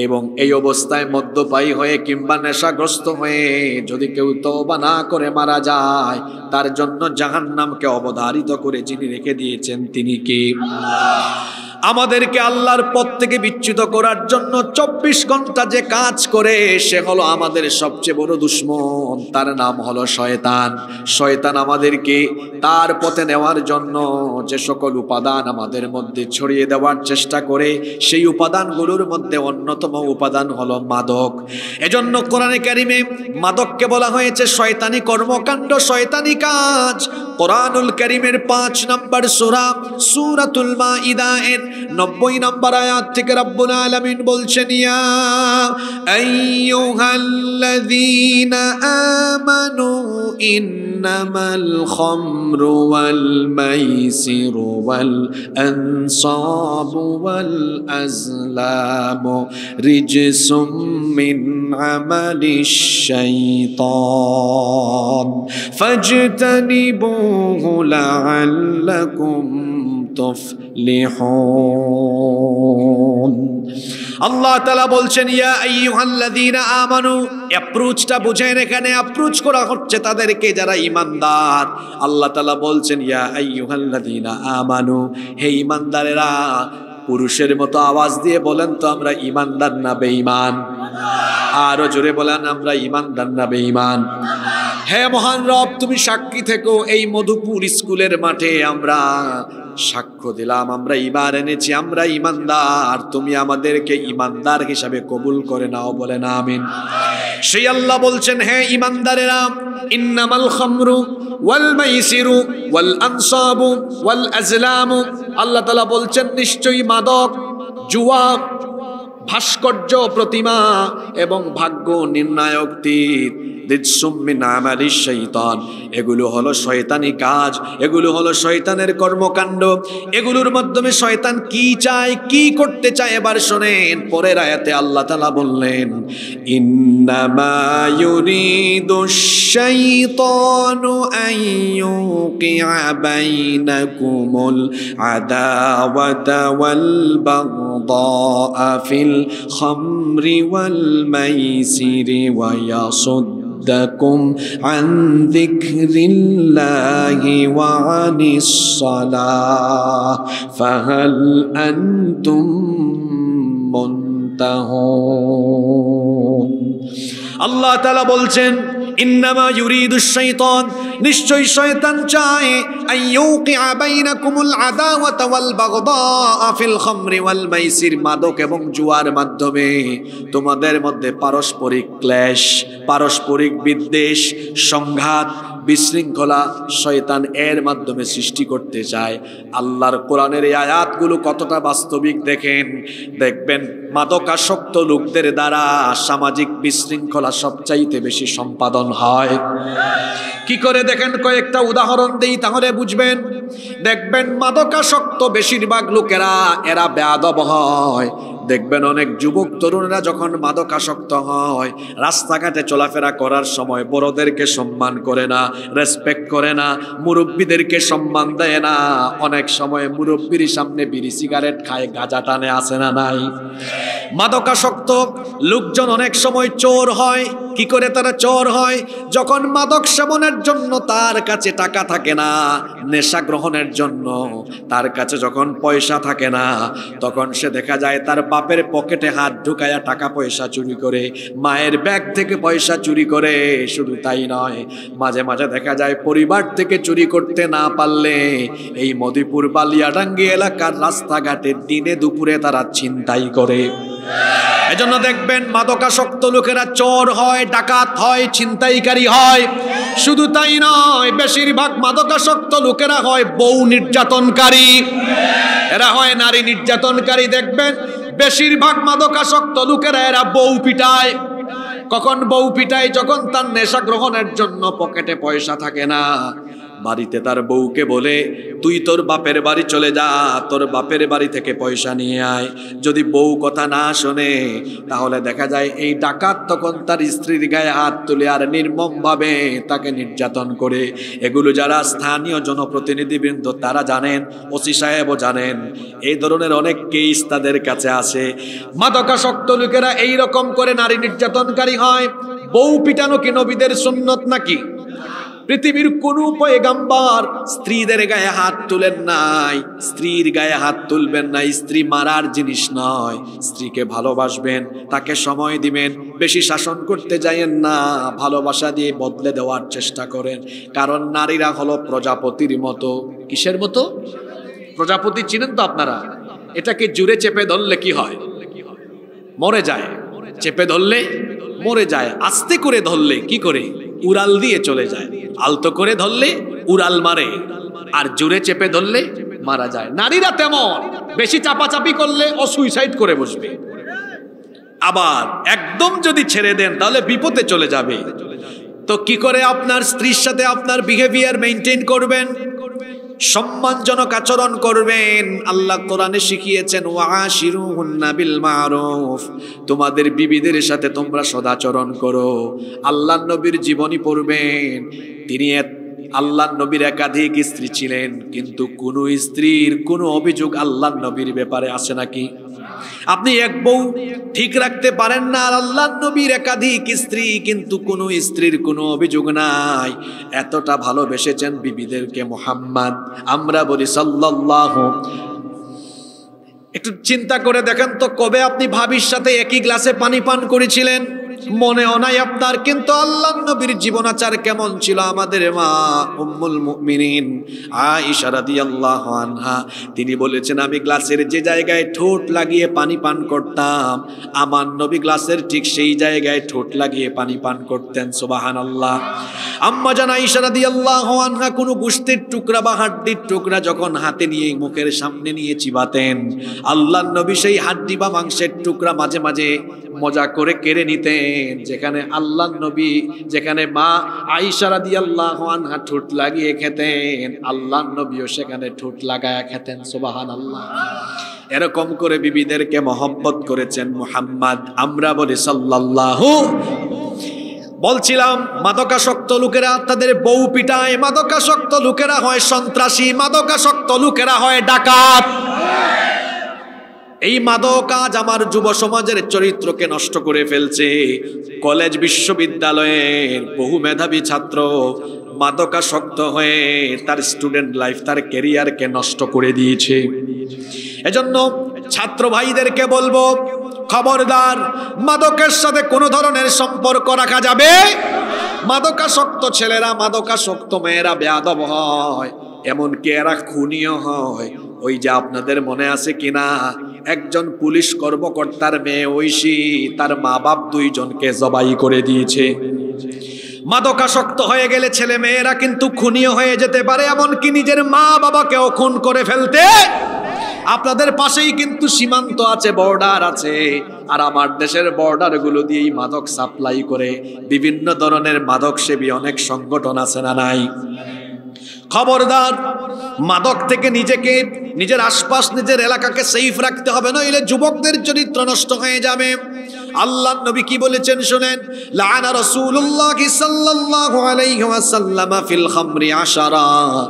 এবং এই অবস্থায় মদ্যপায়ী হয়ে কিংবা নেশাগ্রস্ত হয়ে যদি কেউ তওবা না করে মারা যায়, তার জন্য জাহান্নামকে অবধারিত করে যিনি রেখে দিয়েছেন তিনি কে? আমাদেরকে আল্লাহর পথ থেকে বিচ্যুত করার জন্য 24 ঘন্টা যে কাজ করে সে হলো আমাদের সবচেয়ে বড় দুশমন, তার নাম হলো শয়তান। শয়তান আমাদেরকে তার পথে নেওয়ার জন্য যে সকল উপাদান আমাদের মধ্যে ছড়িয়ে দেওয়ার চেষ্টা করে, সেই উপাদানগুলোর মধ্যে অন্যতম উপাদান হলো মাদক। এজন্য কোরআনে কারিমে মাদককে বলা হয়েছে শয়তানি কর্মকাণ্ড, শয়তানি কাজ। কোরআনুল কারিমের 5 নম্বর সূরা সূরাতুল মাইদা এর 90 নম্বর আয়াত থেকে রব্বুল আলামিন বলছেন ইয়া আইয়ুহাল্লাযীনা আমানু ইন্নামাল খামরু ওয়াল মাইসিরু ওয়াল আনসাবু ওয়াল আজলামু রিজসুম মিন আমালিশ শাইতান ফাজতানিবুহু লাআল্লাকুম তুফলিহুন। আল্লাহ তাআলা বলছেন ইয়া আইয়ুহাল্লাযীনা আমানু। অ্যাপ্রোচটা বুঝেন, এখানে অ্যাপ্রোচ করা হচ্ছে তাদেরকে যারা ঈমানদার। আল্লাহ তাআলা বলছেন ইয়া আইয়ুহাল্লাযীনা আমানু, হে ঈমানদারেরা পুরুষের মতো আওয়াজ দিয়ে বলেন তো আমরা ইমানদার না বেঈমান? আরো জোরে বলেন আমরা ইমানদার না বেঈমান? হে মহান রব, তুমি সাক্ষী থেকো, এই মধুপুর স্কুলের মাঠে আমরা সাক্ষ্য দিলাম, আমরা ঈমান এনেছি, আমরা ইমানদার, তুমি আমাদেরকে ইমানদার হিসাবে কবুল করে নাও, বলেন আমিন। সেই আল্লাহ বলছেন, হে ইমানদারেরা, ইন্নামাল খামরু ওয়াল মাইসিরু ওয়াল আনসাবু ওয়াল আজলামু, আল্লাহ তাআলা বলছেন নিশ্চয়ই মাদক, জুয়া, ভাস্কর্য, প্রতিমা এবং ভাগ্য নির্ণায়ক তীর, রিজসুম আমালিশ শাইতান, এগুলো হলো শয়তানি কাজ, এগুলো হলো শয়তানের কর্মকাণ্ড। এগুলোর মাধ্যমে শয়তান কি চায়, কি করতে চায় এবার শোনেন। পরের আয়াতে আল্লাহ তাআলা বললেন, ইন্নামা ইউরিদুশ শাইতানু আন ইউকিআ বাইনাকুমুল আদাওয়াতা ওয়াল বাগদা ফিল খামরি ওয়াল মাইসিরি ওয়া ইয়াসুদ্দাকুম আন যিকরিল্লাহি ওয়া আনিস সালাহ ফাহাল আনতুম মুনতাহুন। আল্লাহ তাআলা বলছেন, ইন্নামা ইউরিদুশ শাইতান, নিশ্চয়ই শয়তান চায়, আইয়ুকিআ বাইনাকুমুল আদাওয়াতা ওয়াল বাগদা ফিল খামরি ওয়াল মাইসির, মাদক এবং জুয়ার মাধ্যমে তোমাদের মধ্যে পারস্পরিক ক্লেশ, পারস্পরিক বিদ্বেষ, সংঘাত, বিশৃঙ্খলা শয়তান এর মাধ্যমে সৃষ্টি করতে চায়। আল্লাহর কোরআনের এই আয়াতগুলো কতটা বাস্তবিক দেখেন, দেখবেন মাদকাসক্ত লোকদের দ্বারা সামাজিক বিশৃঙ্খলা সবচাইতে বেশি সম্পাদন হয়। কি করে দেখেন, কয়েকটা উদাহরণ দেই তাহলে বুঝবেন। দেখবেন মাদকাসক্ত বেশিরভাগ লোকেরা এরা বেয়াদব হয়। দেখবেন অনেক যুবক তরুণরা যখন মাদকাসক্ত হয়, রাস্তাঘাটে চলাফেরা করার সময় বড়দেরকে সম্মান করে না, রেসপেক্ট করে না, মুরব্বীদেরকে সম্মান দেয় না। অনেক সময় মুরব্বীর সামনে বিড়ি সিগারেট খায়, গাঁজা টানে, আসে না নাই? মাদকাসক্ত লোকজন অনেক সময় চোর হয়। কি করে তারা চোর হয়? যখন মাদক সেবনের জন্য তার কাছে টাকা থাকে না, নেশা গ্রহণের জন্য তার কাছে যখন পয়সা থাকে না, তখন সে দেখা যায় তার বাপের পকেটে হাত ঢুকায়া টাকা পয়সা চুরি করে, মায়ের ব্যাগ থেকে পয়সা চুরি করে। শুধু তাই নয়, মাঝে মাঝে দেখা যায় পরিবার থেকে চুরি করতে না পারলে এই মধুপুর বালিয়াডাঙ্গি এলাকার রাস্তাঘাটে দিনে দুপুরে তারা ছিনতাই করে। এজন্য দেখবেন মাদকাসক্ত লোকেরা চোর হয়, ডাকাত হয়, ছিনতাইকারী হয়। শুধু তাই নয়, বেশিরভাগ মাদকাসক্ত লোকেরা হয় বউ নির্যাতনকারী, এরা হয় নারী নির্যাতনকারী। দেখবেন বেশিরভাগ মাদকাসক্ত লোকেরা এরা বউ পিটায়। কখন বউ পিটায়? যখন তার নেশা গ্রহণের জন্য পকেটে পয়সা থাকে না, বাড়িতে তার বউকে বলে, তুই তোর বাপের বাড়ি চলে যা, তোর বাপের বাড়ি থেকে পয়সা নিয়ে আয়। যদি বউ কথা না শোনে, তাহলে দেখা যায় এই ডাকাত তখন তার স্ত্রীর গায়ে হাত তুলে আর নির্মমভাবে তাকে নির্যাতন করে। এগুলো যারা স্থানীয় জনপ্রতিনিধিবৃন্দ তারা জানেন, ওসি সাহেবও জানেন। এই ধরনের অনেক কেস তাদের কাছে আসে। মাদকাসক্ত লোকেরা এইরকম করে নারী নির্যাতনকারী হয়। বউ পিটানো কি নবীদের সুন্নত নাকি? পৃথিবীর কোন পয়গাম্বর স্ত্রীদের গায়ে হাত তুলেন নাই, স্ত্রীর গায়ে হাত তুলবেন না। স্ত্রী মারার জিনিস নয়। স্ত্রীকে ভালোবাসবেন, তাকে সময় দিবেন, বেশি শাসন করতে যাইয়েন না, ভালোবাসা দিয়ে বদলে দেওয়ার চেষ্টা করেন। কারণ নারীরা হলো প্রজাপতির মতো। কিসের মতো? প্রজাপতি চিনেন তো আপনারা? এটাকে জুড়ে চেপে ধরলে কি হয়? মরে যায়। চেপে ধরলে মরে যায়, আস্তে করে ধরলে কি করে? উড়াল দিয়ে চলে যায়। আলতো করে ধরলে উড়াল মারে, আর জোরে চেপে ধরলে মারা যায়। নারীরা তেমন, বেশি চাপাচাপি করলে ও সুইসাইড করে বসবে। আবার একদম যদি ছেড়ে দেন তাহলে বিপদে চলে যাবে। তো কি করে আপনার স্ত্রীর সাথে আপনার বিহেভিয়ার মেইনটেইন করবেন? সম্মানজনক আচরণ করবেন। আল্লাহ কোরআনে শিখিয়েছেন, ওয়াশিরুহুন্না বিল মারুফ, তোমাদের বিবিদের সাথে তোমরা সদাচরণ করো। আল্লাহর নবীর জীবনী পড়বেন। তিনি আল্লাহর নবীর একাধিক স্ত্রী ছিলেন, কিন্তু কোন স্ত্রীর কোনো অভিযোগ আল্লাহর নবীর ব্যাপারে আসে নাকি? আপনি এক বউ ঠিক রাখতে পারেন না, আর আল্লাহর নবীর একাধিক স্ত্রী, কিন্তু কোনো স্ত্রীর কোনো অভিযোগ নাই। এতটা ভালোবেসেছেন বিবিদেরকে মুহাম্মদ। আমরা বলি সাল্লাল্লাহু। একটু চিন্তা করে দেখেন তো, কবে আপনি ভাবির সাথে একই গ্লাসে পানি পান করেছিলেন? মনেও নাই আপনার। কিন্তু আল্লাহর নবীর জীবনাচার কেমন ছিল? আমাদের মা উম্মুল মুমিনিন আয়েশা রাদিয়াল্লাহু আনহা তিনি বলেছেন, আমি গ্লাসের যে জায়গায় ঠোঁট লাগিয়ে পানি পান করতাম, আমার নবী গ্লাসের ঠিক সেই জায়গায় ঠোঁট লাগিয়ে পানি পান করতেন। সুবহানাল্লাহ। আম্মা জান আয়েশা রাদিয়াল্লাহু আনহা কোনো গোশতের টুকরা বা হাড্ডির টুকরা যখন হাতে নিয়ে মুখের সামনে নিয়ে চিবাতেন, আল্লাহর নবী সেই হাড্ডি বা মাংসের টুকরা মাঝে মাঝে মজা করে কেড়ে নিতেন। যেখানে আল্লাহর নবী, যেখানে মা আয়েশা রাদিয়াল্লাহু আনহা ঠোঁট লাগিয়ে খেতেন, আল্লাহর নবীও সেখানে ঠোঁট লাগায়া খেতেন। সুবহানাল্লাহ। এরকম করে বিবিদেরকে মহব্বত করেছেন মুহাম্মদ। আমরা বলি সাল্লাল্লাহু। বলছিলাম, মাদকাসক্ত লোকেরা তাদের বউ পিটায়, মাদকাসক্ত লোকেরা হয় সন্ত্রাসী, মাদকাসক্ত লোকেরা হয় ডাকাত। এই মাদক আজ আমার যুব সমাজের চরিত্রকে নষ্ট করে ফেলছে। কলেজ বিশ্ববিদ্যালয়ের বহু মেধাবী ছাত্র মাদকাসক্ত হয়ে তার স্টুডেন্ট লাইফ, তার ক্যারিয়ারকে নষ্ট করে দিয়েছে। এজন্য ছাত্র ভাইদেরকে বলবো, খবরদার, মাদকের সাথে কোনো ধরনের সম্পর্ক রাখা যাবে। মাদকাসক্ত ছেলেরা, মাদকাসক্ত মেয়েরা বেয়াদব হয়, এমনকি এরা খুনিও হয়। ওই যে আপনাদের মনে আছে কিনা, একজন পুলিশ কর্মকর্তার মেয়ে ঐশী তার মা বাপ দুইজনকে জবাই করে দিয়েছে। মাদকাসক্ত হয়ে গেলে ছেলে মেয়েরা কিন্তু খুনিও হয়ে যেতে পারে, এমনকি নিজের মা বাবাকেও খুন করে ফেলতে। আপনাদের পাশেই কিন্তু সীমান্ত আছে, বর্ডার আছে, আর আমার দেশের বর্ডার গুলো দিয়েই মাদক সাপ্লাই করে বিভিন্ন ধরনের মাদক সেবী অনেক সংগঠন আছে না নাই? খবরদার, মাদক থেকে নিজেকে, নিজের আশপাশ, নিজের এলাকাকে সেফ রাখতে হবে, নইলে যুবকদের চরিত্র নষ্ট হয়ে যাবে। আল্লাহর নবী কি বলেছেন শুনেন, লাআনা রাসূলুল্লাহ সাল্লাল্লাহু আলাইহি ওয়াসাল্লাম ফিল খামরি 10।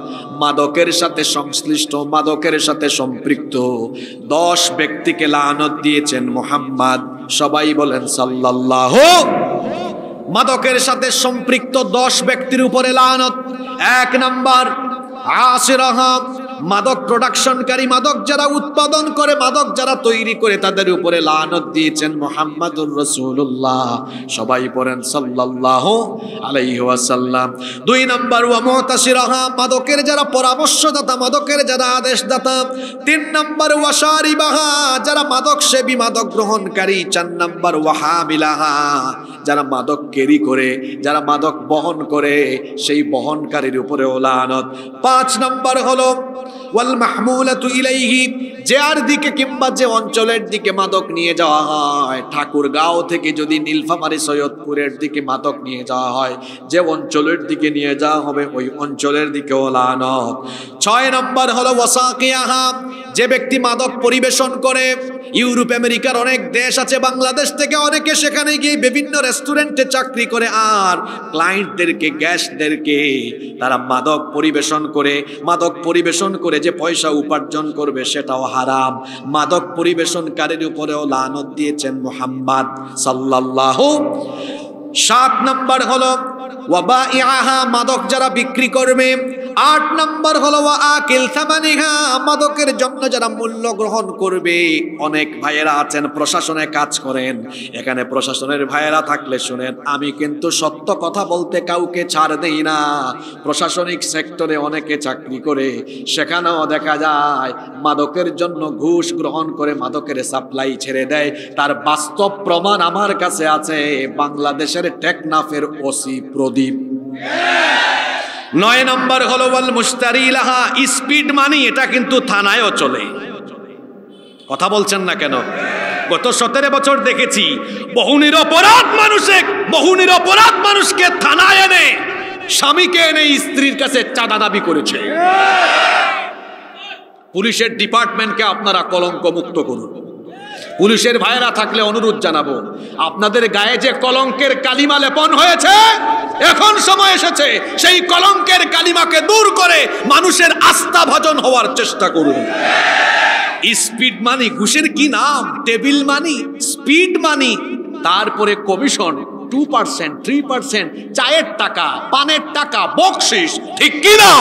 মাদকের সাথে সংশ্লিষ্ট, মাদকের সাথে সম্পৃক্ত 10 ব্যক্তিকে লানত দিয়েছেন মুহাম্মদ। সবাই বলেন সাল্লাল্লাহু। মাদকের সাথে সম্পৃক্ত 10 ব্যক্তির উপরে লানত। 1 নাম্বার আসিরাহা, মাদক প্রোডাকশনকারী, মাদক যারা উৎপাদন করে, মাদক যারা তৈরি করে, তাদের উপরে লানত দিয়েছেন মুহাম্মাদুর রাসূলুল্লাহ। সবাই পড়েন সাল্লাল্লাহু আলাইহি ওয়াসাল্লাম। 2 নাম্বার ওয়া মুতাসিরাহা, মাদকের যারা পরামর্শদাতা, মাদকের যারা আদেশদাতা। 3 নাম্বার ওয়া শারিবাহা, যারা মাদক সেবী, মাদক গ্রহণকারী। 4 নাম্বার ওয়া হামিলাহা, যারা মাদক ক্যারি করে, যারা মাদক বহন করে, সেই বহনকারীর উপরেও লানত। 5 নাম্বার হলো ওয়াল মাহমুলাতু ইলাইহি, যার দিকে কিংবা যে অঞ্চলের দিকে মাদক নিয়ে যাওয়া হয়। ঠাকুরগাঁও থেকে যদি নীলফামারী সৈয়দপুরের দিকে মাদক নিয়ে যাওয়া হয়, যে অঞ্চলের দিকে নিয়ে যাওয়া হবে ওই অঞ্চলের দিকেও লানত। 6 নম্বর হলো ওয়াসাকিয়াহা, যে ব্যক্তি মাদক পরিবেশন করে। ইউরোপ আমেরিকার অনেক দেশ আছে, বাংলাদেশ থেকে অনেকে সেখানে গিয়ে বিভিন্ন রেস্টুরেন্টে চাকরি করে, আর ক্লায়েন্টদেরকে, গেস্টদেরকে তারা মাদক পরিবেশন করে। মাদক পরিবেশন করে যে পয়সা উপার্জন করবে সেটাও হারাম। মাদক পরিবেশনকারীর উপরেও লানত দিয়েছেন মুহাম্মদ সাল্লাল্লাহু। 7 নাম্বার হলো ওয়াবাইআহা, মাদক যারা বিক্রি করবে। 8 নাম্বার হলো ওয়া আকিল সামানিহা, মাদকের জন্য যারা মূল্য গ্রহণ করবে। অনেক ভাইয়েরা আছেন প্রশাসনে কাজ করেন, এখানে প্রশাসনের ভাইয়েরা থাকলে শুনেন, আমি কিন্তু সত্য কথা বলতে কাউকে ছাড় দেই না। প্রশাসনিক সেক্টরে অনেকে চাকরি করে, সেখানেও দেখা যায় মাদকের জন্য ঘুষ গ্রহণ করে মাদকের সাপ্লাই ছেড়ে দেয়। তার বাস্তব প্রমাণ আমার কাছে আছে, বাংলাদেশের টেকনাফের ওসি প্রদীপ। 9 নম্বর হলো ওয়াল মুশতারি লাহা, স্পিড মানি, এটা কিন্তু থানায়ও চলে। কথা বলছেন না কেন? গত 17 বছর দেখেছি বহু নিরপরাধ মানুষকে থানায় এনে, স্বামীকে এনে স্ত্রীর কাছে চাঁদা দাবি করেছে। পুলিশের ডিপার্টমেন্টকে আপনারা কলঙ্ক মুক্ত করুন। পুলিশের ভাইয়েরা থাকলে অনুরোধ জানাবো, আপনাদের গায়ে যে কলঙ্কের কালিমা লেপন হয়েছে, এখন সময় এসেছে সেই কলঙ্কের কালিমাকে দূর করে মানুষের আস্থা ভাজন হওয়ার চেষ্টা করুন। স্পিড মানি, ঘুষের কি নাম? টেবিল মানি, স্পিড মানি, তারপরে কমিশন 2%, 3%, চায়ের টাকা, পানের টাকা, বকশিস, ঠিক কি না?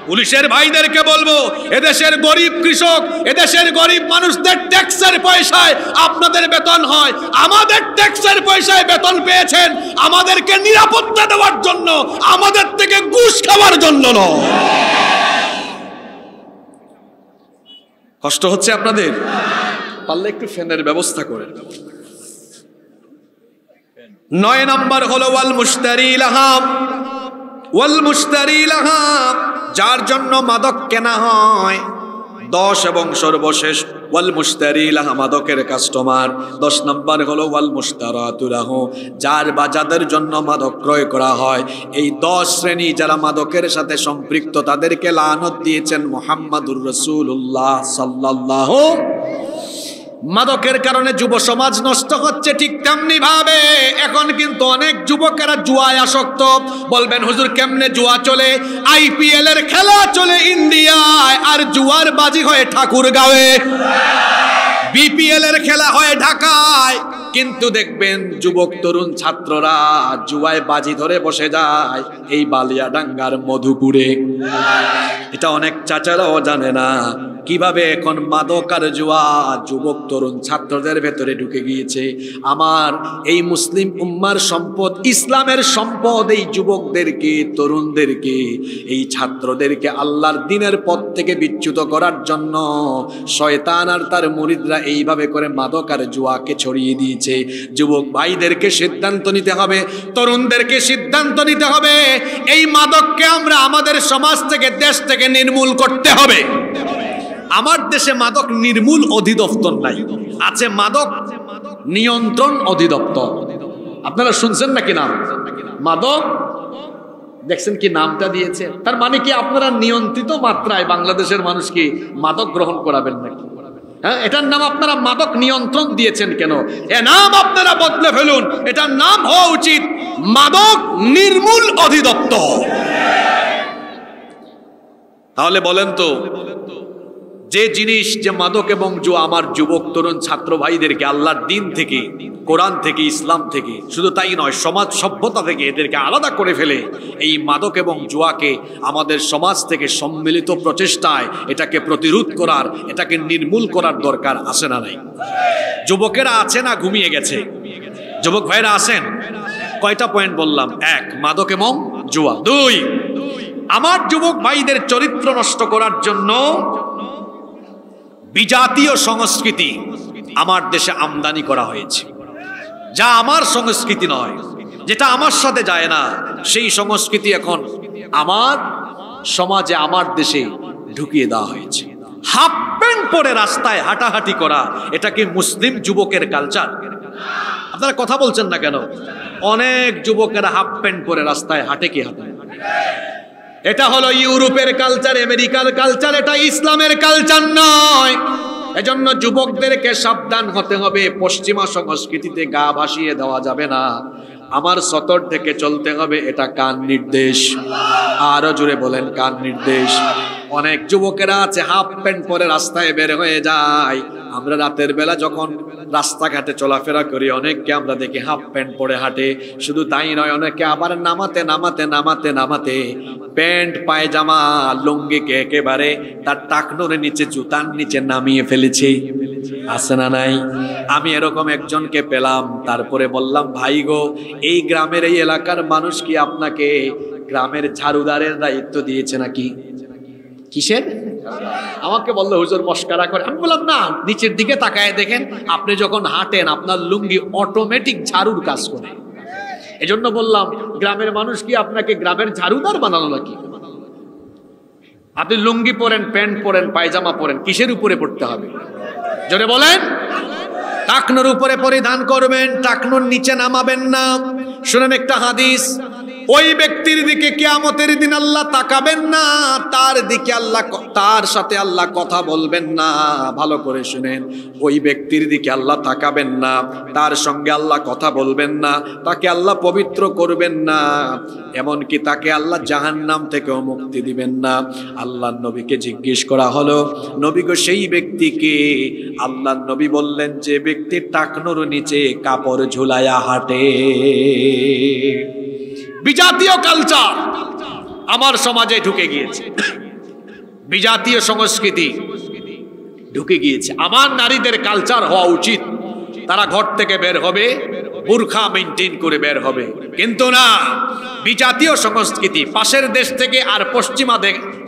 পুলিশের ভাইদেরকে বলবো, এদেশের গরিব কৃষক, এদেশের গরিব মানুষদের ট্যাক্সের পয়সায় আপনাদের বেতন হয়, আমাদের ট্যাক্সের পয়সায় বেতন পেয়েছেন আমাদেরকে নিরাপত্তা দেওয়ার জন্য, আমাদের থেকে ঘুষ খাওয়ার জন্য নয়। কষ্ট হচ্ছে আপনাদের? পারলে একটু ফ্যানের ব্যবস্থা করেন। 9 নম্বর হলো ওয়াল মুশতারি লাহা, ওয়াল মুশতারি লাহা, যার জন্য মাদক কেনা হয়। 10 এবং সর্বশেষ ওয়াল মুশতারি লাহা, মাদকের কাস্টমার। 10 নম্বর হলো ওয়াল মুশতারাতু লাহু, যার বা যাদের জন্য মাদক ক্রয় করা হয়। এই 10 শ্রেণী যারা মাদকের সাথে সম্পৃক্ত তাদেরকে লানত দিয়েছেন মুহাম্মাদুর রাসূলুল্লাহ সাল্লাল্লাহু। মাদকের কারণে যুব সমাজ নষ্ট হচ্ছে, ঠিক তেমনি ভাবে এখন কিন্তু অনেক যুবকেরা জুয়ায় আসক্ত। বলবেন হুজুর কেমনে জুয়া চলে? IPL এর খেলা চলে ইন্ডিয়ায়, আর জুয়ার বাজি হয় ঠাকুরগাঁওয়ে। BPL এর খেলা হয় ঢাকায়, কিন্তু দেখবেন যুবক তরুণ ছাত্ররা জুয়ায় বাজি ধরে বসে যায় এই বালিয়াডাঙ্গার মধুপুরে। এটা অনেক চাচারাও জানে না কিভাবে এখন মাদক আর জুয়া যুবক তরুণ ছাত্রদের ভেতরে ঢুকে গিয়েছে। আমার এই মুসলিম উম্মার সম্পদ, ইসলামের সম্পদ এই যুবকদেরকে, তরুণদেরকে, এই ছাত্রদেরকে আল্লাহর দ্বীনের পথ থেকে বিচ্যুত করার জন্য শয়তান আর তার মুরিদরা এইভাবে করে মাদক আর জুয়াকে ছড়িয়ে দিয়েছে। যুবক ভাইদেরকে সিদ্ধান্ত নিতে হবে, তরুণদেরকে সিদ্ধান্ত নিতে হবে, এই মাদককে আমরা আমাদের সমাজ থেকে, দেশ থেকে নির্মূল করতে হবে। আমার দেশে মাদক নির্মূল অধিদপ্তর নাই, আছে মাদক নিয়ন্ত্রণ অধিদপ্তর। আপনারা শুনছেন নাকি নাম? মাদক, দেখছেন কি নামটা দিয়েছে? তার মানে কি আপনারা নিয়ন্ত্রিত মাত্রায় বাংলাদেশের মানুষকে মাদক গ্রহণ করাবেন নাকি? হ্যাঁ, এটার নাম আপনারা মাদক নিয়ন্ত্রণ দিয়েছেন কেন? এ নাম আপনারা বদলে ফেলুন, এটার নাম হওয়া উচিত মাদক নির্মূল অধিদপ্তর। তাহলে বলেন তো, যে জিনিস, যে মাদক এবং জুয়া আমার যুবক তরুণ ছাত্র ভাইদেরকে আল্লাহর দ্বীন থেকে, কোরআন থেকে, ইসলাম থেকে, শুধু তাই নয় সমাজ সভ্যতা থেকে এদেরকে আলাদা করে ফেলে, এই মাদক এবং জুয়াকে আমাদের সমাজ থেকে সম্মিলিত প্রচেষ্টায় এটাকে প্রতিরোধ করার, এটাকে নির্মূল করার দরকার আছে না নাই? যুবকেরা আছে না ঘুমিয়ে গেছে? যুবক ভাইরা আছেন? কয়টা পয়েন্ট বললাম? 1, মাদক এবং জুয়া। 2, আমার যুবক ভাইদের চরিত্র নষ্ট করার জন্য বিজাতীয় সংস্কৃতি আমার দেশে আমদানি করা হয়েছে, যা আমার সংস্কৃতি নয়, যেটা আমার সাথে যায় না, সেই সংস্কৃতি এখন আমার সমাজে, আমার দেশে ঢুকিয়ে দেওয়া হয়েছে। হাফ প্যান্ট পরে রাস্তায় হাঁটাহাঁটি করা, এটা কি মুসলিম যুবকের কালচার? আপনারা কথা বলছেন না কেন? অনেক যুবকেরা হাফ প্যান্ট পরে রাস্তায় হাঁটে কি হাঁটে? এটা হলো ইউরোপের কালচার, আমেরিকার কালচার, এটা ইসলামের কালচার নয়। এজন্য যুবকদেরকে সাবধান হতে হবে। পশ্চিমা সংস্কৃতিতে গা ভাসিয়ে দেওয়া যাবে না, আমার সতর থেকে চলতে হবে। এটা কার নির্দেশ? আরো জোরে বলেন, কার নির্দেশ? অনেক যুবকেরা আছে হাফ প্যান্ট পরে রাস্তায় বের হয়ে যায়। আমরা রাতের বেলা যখন রাস্তাঘাটে চলাফেরা করি, অনেককে আমরা দেখি হাফ প্যান্ট পরে হাঁটে। শুধু তাই নয়, অনেকে আবার নামাতে নামাতে নামাতে নামাতে প্যান্ট, পায়জামা, লুঙ্গিকে একেবারে তার টাকনোর নিচে, জুতার নিচে নামিয়ে ফেলেছে। আছে না নাই? আমি এরকম একজনকে পেলাম, তারপরে বললাম, ভাই গো, এই গ্রামের, এই এলাকার মানুষ কি আপনাকে গ্রামের ঝাড়ুদারের দায়িত্ব দিয়েছে নাকি? কিসের? আমাকে বললো হুজুর মস্কারা করে। আমি বললাম না, নিচের দিকে তাকায় দেখেন, আপনি যখন হাঁটেন আপনার লুঙ্গি অটোমেটিক ঝাড়ুর কাজ করে। এজন্য বললাম, গ্রামের মানুষ কি আপনাকে গ্রামের ঝাড়ুদার বানালো নাকি? আপনি লুঙ্গি পরেন, প্যান্ট পরেন, পায়জামা পরেন, কিসের উপরে পড়তে হবে? জোরে বলেন। টাকনোর উপরে পরিধান করবেন, টাকনোর নিচে নামাবেন না। শুনেন একটা হাদিস, ওই ব্যক্তির দিকে কিয়ামতের দিন আল্লাহ তাকাবেন না, তার দিকে আল্লাহ, তার সাথে আল্লাহ কথা বলবেন না। ভালো করে শুনেন, ওই ব্যক্তির দিকে আল্লাহ তাকাবেন না, তার সঙ্গে আল্লাহ কথা বলবেন না, তাকে আল্লাহ পবিত্র করবেন না, এমনকি তাকে আল্লাহ জাহান্নাম থেকেও মুক্তি দিবেন না। আল্লাহর নবীকে জিজ্ঞেস করা হলো, নবী গো, সেই ব্যক্তিকে? আল্লাহর নবী বললেন, যে ব্যক্তি টাকনোর নিচে কাপড় ঝুলায়া হাঁটে। বিজাতীয় কালচার আমার সমাজে ঢুকে গিয়েছে। বিজাতীয় সংস্কৃতি ঢুকে গিয়েছে। আমার নারীদের কালচার হওয়া উচিত, তারা ঘর থেকে বের হবে বুরখা মেইনটেইন করে বের হবে, কিন্তু না, বিজাতীয় সংস্কৃতি পাশের দেশ থেকে আর পশ্চিমা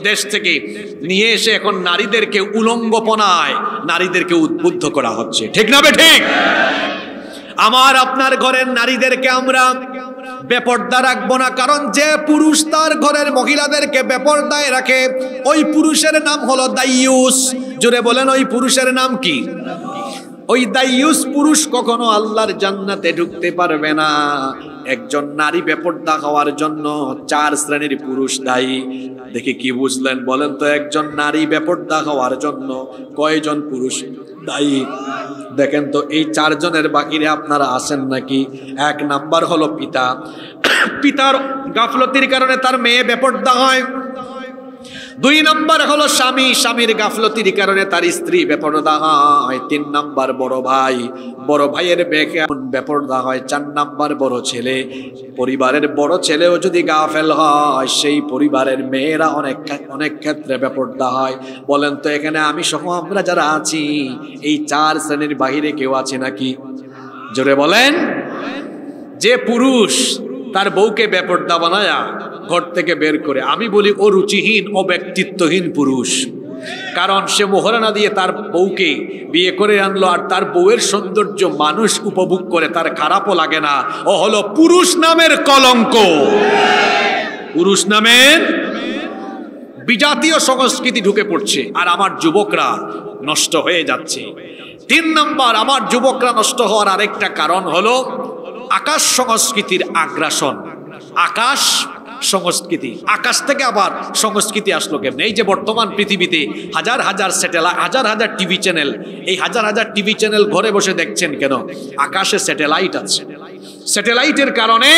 দেশ থেকে নিয়ে এসে এখন নারীদেরকে উলঙ্গপনায় নারীদেরকে উদ্বুদ্ধ করা হচ্ছে, ঠিক না ঠিক? আমার আপনার ঘরের নারীদেরকে আমরা বেপর্দা রাখবো না, কারণ যে পুরুষ তার ঘরের মহিলাদেরকে বেপর্দায় রাখে ওই পুরুষের নাম হলো দাইয়ুস। জোরে বলেন, ওই পুরুষের নাম কি? ওই দাইয়ুস পুরুষ কখনো আল্লাহর জান্নাতে ঢুকতে পারবে না। একজন নারী বেপর্দা হওয়ার জন্য 4 শ্রেণীর পুরুষ দায়ী। দেখি কি বুঝলেন বলেন তো, একজন নারী বেপর্দা হওয়ার জন্য কয়জন পুরুষ দায়ী? দেখেন তো, এই 4 জনের বাকিরে আপনারা আছেন নাকি? 1 নাম্বার হলো পিতা, পিতার গাফলতির কারণে তার মেয়ে বেপর্দা হয়। 2 নাম্বার হলো স্বামী, স্বামীর গাফলতির কারণে তার স্ত্রী বেপরদা হয়। 3 নাম্বার বড় ভাই, বড় ভাইয়ের বেপরদা হয়। 4 নাম্বার বড় ছেলে, পরিবারের বড় ছেলেও যদি গাফেল হয় সেই পরিবারের মেয়েরা অনেক ক্ষেত্রে বেপরদা হয়। বলেন তো, এখানে আমি সহ আমরা যারা আছি এই 4 শ্রেণীর বাহিরে কেউ আছে নাকি? জোরে বলেন। যে পুরুষ তার বউকে বেপর্দা বানায়া ঘর থেকে বের করে, আমি বলি ও রুচিহীন, ও ব্যক্তিত্বহীন পুরুষ। কারণ সে মোহরানা দিয়ে তার বউকে বিয়ে করে আনলো, আর তার বউয়ের সৌন্দর্য মানুষ উপভোগ করে, তার খারাপও লাগে না। ও হলো পুরুষ নামের কলঙ্ক, পুরুষ নামের বিজাতীয় সংস্কৃতি ঢুকে পড়ছে, আর আমার যুবকরা নষ্ট হয়ে যাচ্ছে। 3 নাম্বার, আমার যুবকরা নষ্ট হওয়ার আরেকটা কারণ হলো আকাশ সংস্কৃতির আগ্রাসন। আকাশ সংস্কৃতি, আকাশ থেকে আবার সংস্কৃতি আসলো কেমনে? এই যে বর্তমান পৃথিবীতে হাজার হাজার স্যাটেলাইট, হাজার হাজার টিভি চ্যানেল, এই হাজার হাজার টিভি চ্যানেল ঘরে বসে দেখছেন কেন? আকাশে স্যাটেলাইট আছে। স্যাটেলাইটের কারণে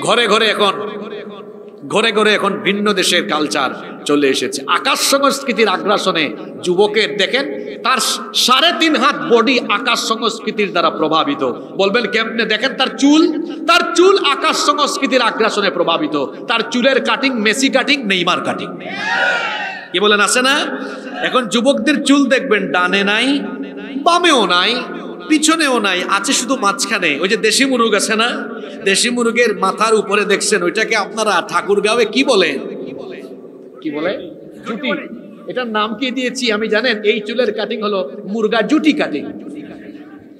ঘরে ঘরে এখন ভিন্ন দেশের কালচার চলে এসেছে। আকাশ সংস্কৃতির আগ্রাসনে যুবকের দেখেন তার 3.5 হাত বডি আকাশ সংস্কৃতির দ্বারা প্রভাবিত। বলবেন কেমনে? দেখেন তার চুল আকাশ সংস্কৃতির আগ্রাসনে প্রভাবিত। তার চুলের cutting Messi cutting, Neymar cutting. কি বলেন, আছে না? এখন যুবকদের চুল দেখবেন ডানে নাই, বামেও নাই, পিছনেও নাই, আছে শুধু মাঝখানে। ওই যে দেশি মুরগ আছে না, দেশি মুরগের মাথার উপরে দেখছেন, ওইটাকে আপনারা ঠাকুরগাঁওয়ে কি বলেন? কি বলে? জুটি। এটার নাম কি দিয়েছি আমি জানেন? এই চুলের কাটিং হলো মুরগা জুটি কাটিং,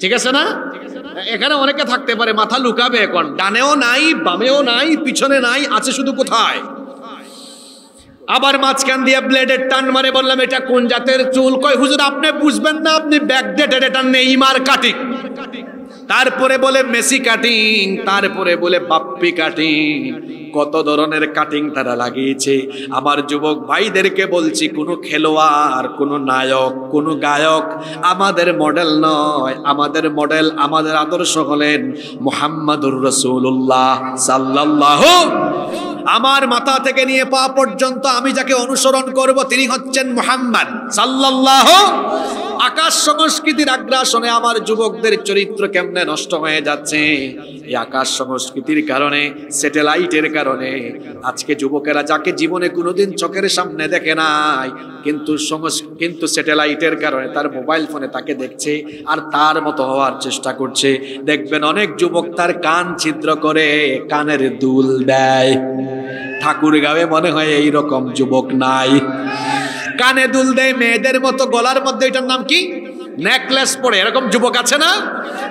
ঠিক আছে না? এখানে অনেকে থাকতে পারে মাথা লুকাবে, এখন ডানেও নাই, বামেও নাই, পিছনে নাই, আছে শুধু কোথায়? আবার মাঝখান দিয়ে ব্লেডের টান মারে। বললাম এটা কোন জাতের চুল? কয় হুজুর আপনি বুঝবেন না, আপনি ব্যাকডেটেড, এটা নেইমার কাটিং। তারপরে বলে মেসি কাটিং, তারপরে বলে বাপ্পি কাটিং। কত ধরনের কাটিং তারা লাগিয়েছে। আমার যুবক ভাইদেরকে বলছি, কোনো খেলোয়াড়, কোনো নায়ক, কোনো গায়ক আমাদের মডেল নয়। আমাদের মডেল, আমাদের আদর্শ হলেন মুহাম্মাদুর রাসূলুল্লাহ সাল্লাল্লাহু। আমার মাথা থেকে নিয়ে পা পর্যন্ত আমি যাকে অনুসরণ করব তিনি হচ্ছেন মুহাম্মদ সাল্লাল্লাহু। আকাশ সংস্কৃতির আগ্রাসনে আমার যুবকদের চরিত্র কেমনে নষ্ট হয়ে যাচ্ছে? এই আকাশ সংস্কৃতির কারণে, স্যাটেলাইটের কারণে। আজকে যুবকেরা যাকে জীবনে কোনোদিন চোখের সামনে দেখে নাই, কিন্তু স্যাটেলাইটের কারণে তার মোবাইল ফোনে তাকে দেখছে আর তার মতো হওয়ার চেষ্টা করছে। দেখবেন অনেক যুবক তার কান ছিদ্র করে কানের দুল দেয়। ঠাকুরগাঁওয়ে মনে হয় এইরকম যুবক নাই। কানে দুল দেয় মেয়েদের মতো, গলার মধ্যে এটার নাম কি? নেকলেস পরে। এরকম যুবক আছে না?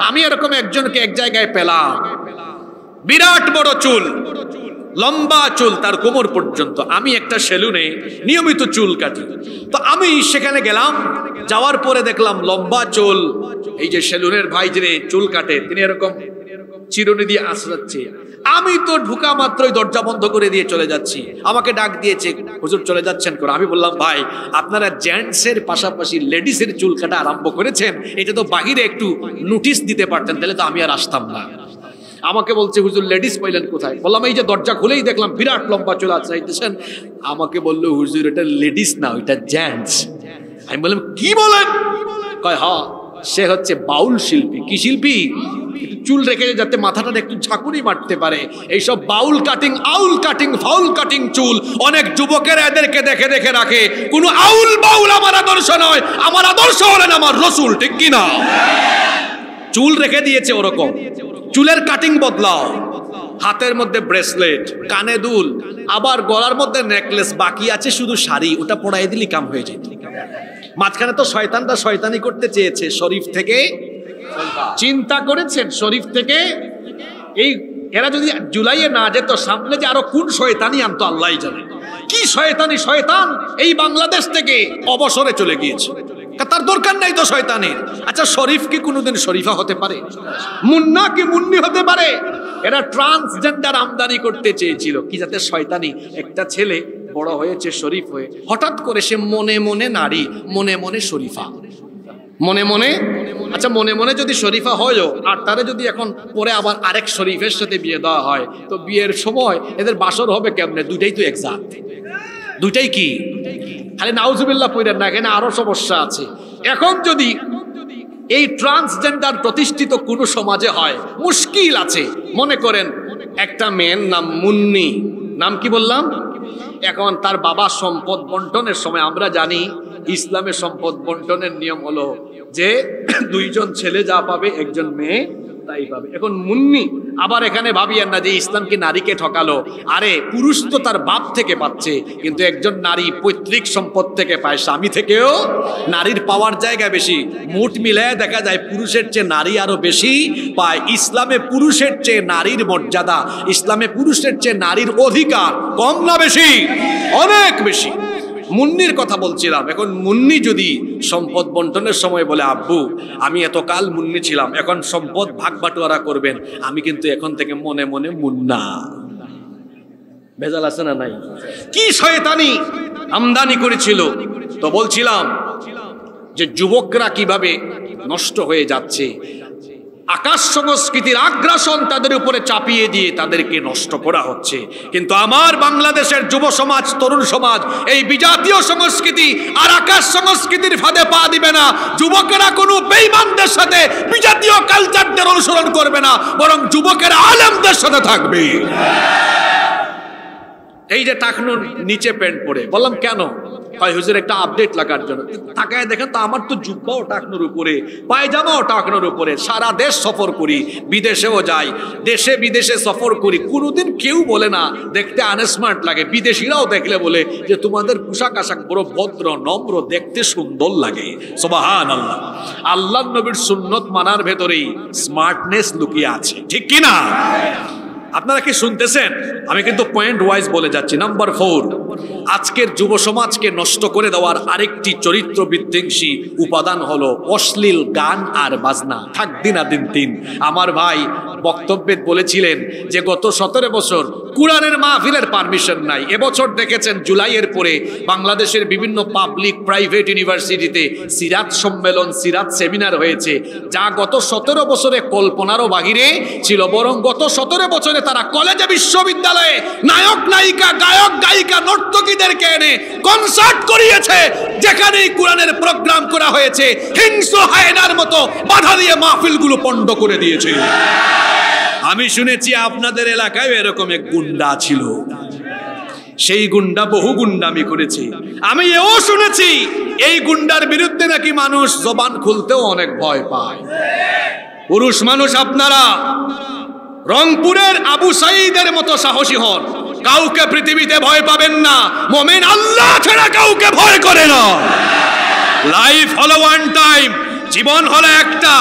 আমি এরকম একজনকে এক জায়গায় পেলাম, বিরাট বড় চুল, লম্বা চুল তার কোমর পর্যন্ত। আমি একটা সেলুনে নিয়মিত চুল কাটি, তো আমি সেখানে গেলাম। যাওয়ার পরে দেখলাম লম্বা চুল, এই যে সেলুনের ভাই যিনি চুল কাটে তিনি এরকম চিরুনি দিয়ে আসছে। আমি তো ঢুকা মাত্রই দরজা বন্ধ করে দিয়ে চলে যাচ্ছি। আমাকে ডাক দিয়েছে, হুজুর চলে যাচ্ছেন করে? আমি বললাম ভাই আপনারা জেন্টসের পাশাপাশি লেডিসের চুল কাটা আরম্ভ করেছেন, এটা তো বাহিরে একটু নোটিশ দিতে পারতেন, তাহলে তো আমি আর আসতাম না। আমাকে বলছে হুজুর লেডিস পাইলেন কোথায়? বললাম এই যে দরজা খুলেই দেখলাম বিরাট লম্বা চুল চাইতেছেন। আমাকে বললো হুজুর এটা লেডিস না, ওইটা জেন্টস। আমি বললাম কি বলেন? কয় হ্যাঁ, সে হচ্ছে বাউল শিল্পী। কি শিল্পী? চুল রেখে যাতে মাথাটা একটু ঝাঁকুনি মারতে পারে। এইসব বাউল কাটিং, আউল কাটিং, ফাউল কাটিং চুল অনেক যুবকেরা এদেরকে দেখে দেখে রাখে। কোনো আউল বাউল আমার আদর্শ নয়, আমার আদর্শ হলেন আমার রসুল, ঠিক কিনা? চুল রেখে দিয়েছে ওরকম, চুলের কাটিং বদলাও, হাতের মধ্যে ব্রেসলেট, কানে দুল, আবার গলার মধ্যে নেকলেস, বাকি আছে শুধু শাড়ি, ওটা পরাই দিলি কাম হয়ে যেত। মাঝখানে তো শয়তানটা শয়তানি করতে চেয়েছে, শরীফ থেকে চিন্তা করেছেন, শরীফ থেকে এই এরা যদি জুলাইয়ে না যেত, সামনে যে আরো কোন শয়তানি আনতো আল্লাহই জানে। কি শয়তানি শয়তান এই বাংলাদেশ থেকে অবসরে চলে গিয়েছে, তার দরকার নাই তো শয়তানের। আচ্ছা, শরীফ কি কোনোদিন শরীফা হতে পারে? মুন্না কি মুন্নি হতে পারে? এরা ট্রান্সজেন্ডার আমদানি করতে চেয়েছিল, কি যাতে শয়তানি একটা ছেলে বড় হয়েছে শরীফ হয়ে, হঠাৎ করে সে মনে মনে নারী, মনে মনে শরীফা, মনে মনে। আচ্ছা, মনে মনে যদি শরীফা হয়ও, আর তারে যদি এখন পরে আবার আরেক শরীফের সাথে বিয়ে দেওয়া হয়, তো বিয়ের সময় এদের বাসর হবে কেমনে? দুইটাই তো একজাত, দুইটাই কি? খালি নাউজুবিল্লাহ পড়েন না, এখানে আরো সমস্যা আছে। এখন যদি এই ট্রান্সজেন্ডার প্রতিষ্ঠিত কোনো সমাজে হয়, মুশকিল আছে। মনে করেন একটা মেয়ের নাম মুন্নি, নাম কি বললাম? এখন তার বাবা সম্পদ বন্টনের সময়, আমরা জানি ইসলামের সম্পদ বন্টনের নিয়ম হলো যে দুইজন ছেলে যা পাবে একজন মেয়ে তাই পাবে। এখন মুন্নি, আবার এখানে ভাবিয়েন না যে ইসলাম কি নারীকে ঠকালো। আরে পুরুষ তো তার বাপ থেকে পাচ্ছে, কিন্তু একজন নারী পৈতৃক সম্পদ থেকে পায়, স্বামী থেকেও। নারীর পাওয়ার জায়গা বেশি, মোট মিলায় দেখা যায় পুরুষের চেয়ে নারী আরো বেশি পায়। ইসলামে পুরুষের চেয়ে নারীর মর্যাদা, ইসলামে পুরুষের চেয়ে নারীর অধিকার কম না বেশি? অনেক বেশি। মুন্নির কথা বলছিলাম। এখন মুন্নি যদি সম্পদ বন্টনের সময় বলে, আব্বু আমি এতকাল মুন্নি ছিলাম, এখন সম্পদ ভাগ বাটোয়ারা করবেন, আমি কিন্তু এখন থেকে মনে মনে মুন্না। ভেজাল আছে না নাই? কি শয়তানি আমদানি করেছিল। তো বলছিলাম যে যুবকরা কিভাবে নষ্ট হয়ে যাচ্ছে, আকাশ সংস্কৃতির আগ্রাসন তাদের উপরে চাপিয়ে দিয়ে তাদেরকে নষ্ট করা হচ্ছে। কিন্তু আমার বাংলাদেশের যুব সমাজ, তরুণ সমাজ এই বিজাতীয় সংস্কৃতি আর আকাশ সংস্কৃতির ফাঁদে পা দিবে না। যুবকেরা কোনো বেঈমানদের সাথে বিজাতীয় কালচারদের অনুসরণ করবে না, বরং যুবকেরা আলেমদের সাথে থাকবে। এই যে টাকনুর নিচে প্যান্ট পরে, বললাম কেন? হয় হুজুর একটা আপডেট লাগার জন্য। তাকায় দেখেন তো, আমার তো জুব্বাও টাকনুর উপরে, পায়জামাও টাকনুর উপরে, সারা দেশ সফর করি, বিদেশেও যাই, দেশে বিদেশে সফর করি, কোনোদিন কেউ বলে না দেখতে আনস্মার্ট লাগে। বিদেশিরাও দেখলে বলে যে তোমাদের পোশাক আশাক বড় ভদ্র নম্র, দেখতে সুন্দর লাগে। সুবহানাল্লাহ। আল্লাহর নবীর সুন্নত মানার ভেতরেই স্মার্টনেস লুকিয়ে আছে, ঠিক কিনা? আপনারা কি শুনতেছেন? আমি কিন্তু পয়েন্ট ওয়াইজ বলে যাচ্ছি। নাম্বার 4, আজকের যুব সমাজকে নষ্ট করে দেওয়ার আরেকটি চরিত্র বিধ্বংসী উপাদান হলো অশ্লীল গান আর বাজনা। থাক দিন আর দিন। আমার ভাই বক্তব্যে বলেছিলেন যে গত 17 বছর কুরআনের মাহফিলের পারমিশন নাই। এবছর দেখেছেন জুলাইয়ের পরে বাংলাদেশের বিভিন্ন পাবলিক প্রাইভেট ইউনিভার্সিটিতে সিরাত সম্মেলন, সিরাত সেমিনার হয়েছে, যা গত 17 বছরে কল্পনারও বাহিরে ছিল। বরং গত 17 বছরে তারা কলেজে, বিশ্ববিদ্যালয়ে নায়ক নায়িকা, গায়ক গায়িকা, নর্তকীদেরকে এনে কনসার্ট করিয়েছে, যেখানেই কোরআনের প্রোগ্রাম করা হয়েছে হিংস্র হায়নার মতো বাধা দিয়ে মাহফিলগুলো পণ্ড করে দিয়েছে। আমি শুনেছি আপনাদের এলাকায় এরকম এক গুন্ডা ছিল, সেই গুন্ডা বহু গুন্ডামি করেছে। আমি এও শুনেছি এই গুন্ডার বিরুদ্ধে নাকি মানুষ জবান খুলতেও অনেক ভয় পায়। পুরুষ মানুষ আপনারা রংপুরের আবু সাঈদের মতো সাহসী হন, কাউকে পৃথিবীতে ভয় পাবেন না। মুমিন আল্লাহ ছাড়া কাউকে ভয় করে না। লাইফ হলো ওয়ান টাইম, জীবন হলো একটা।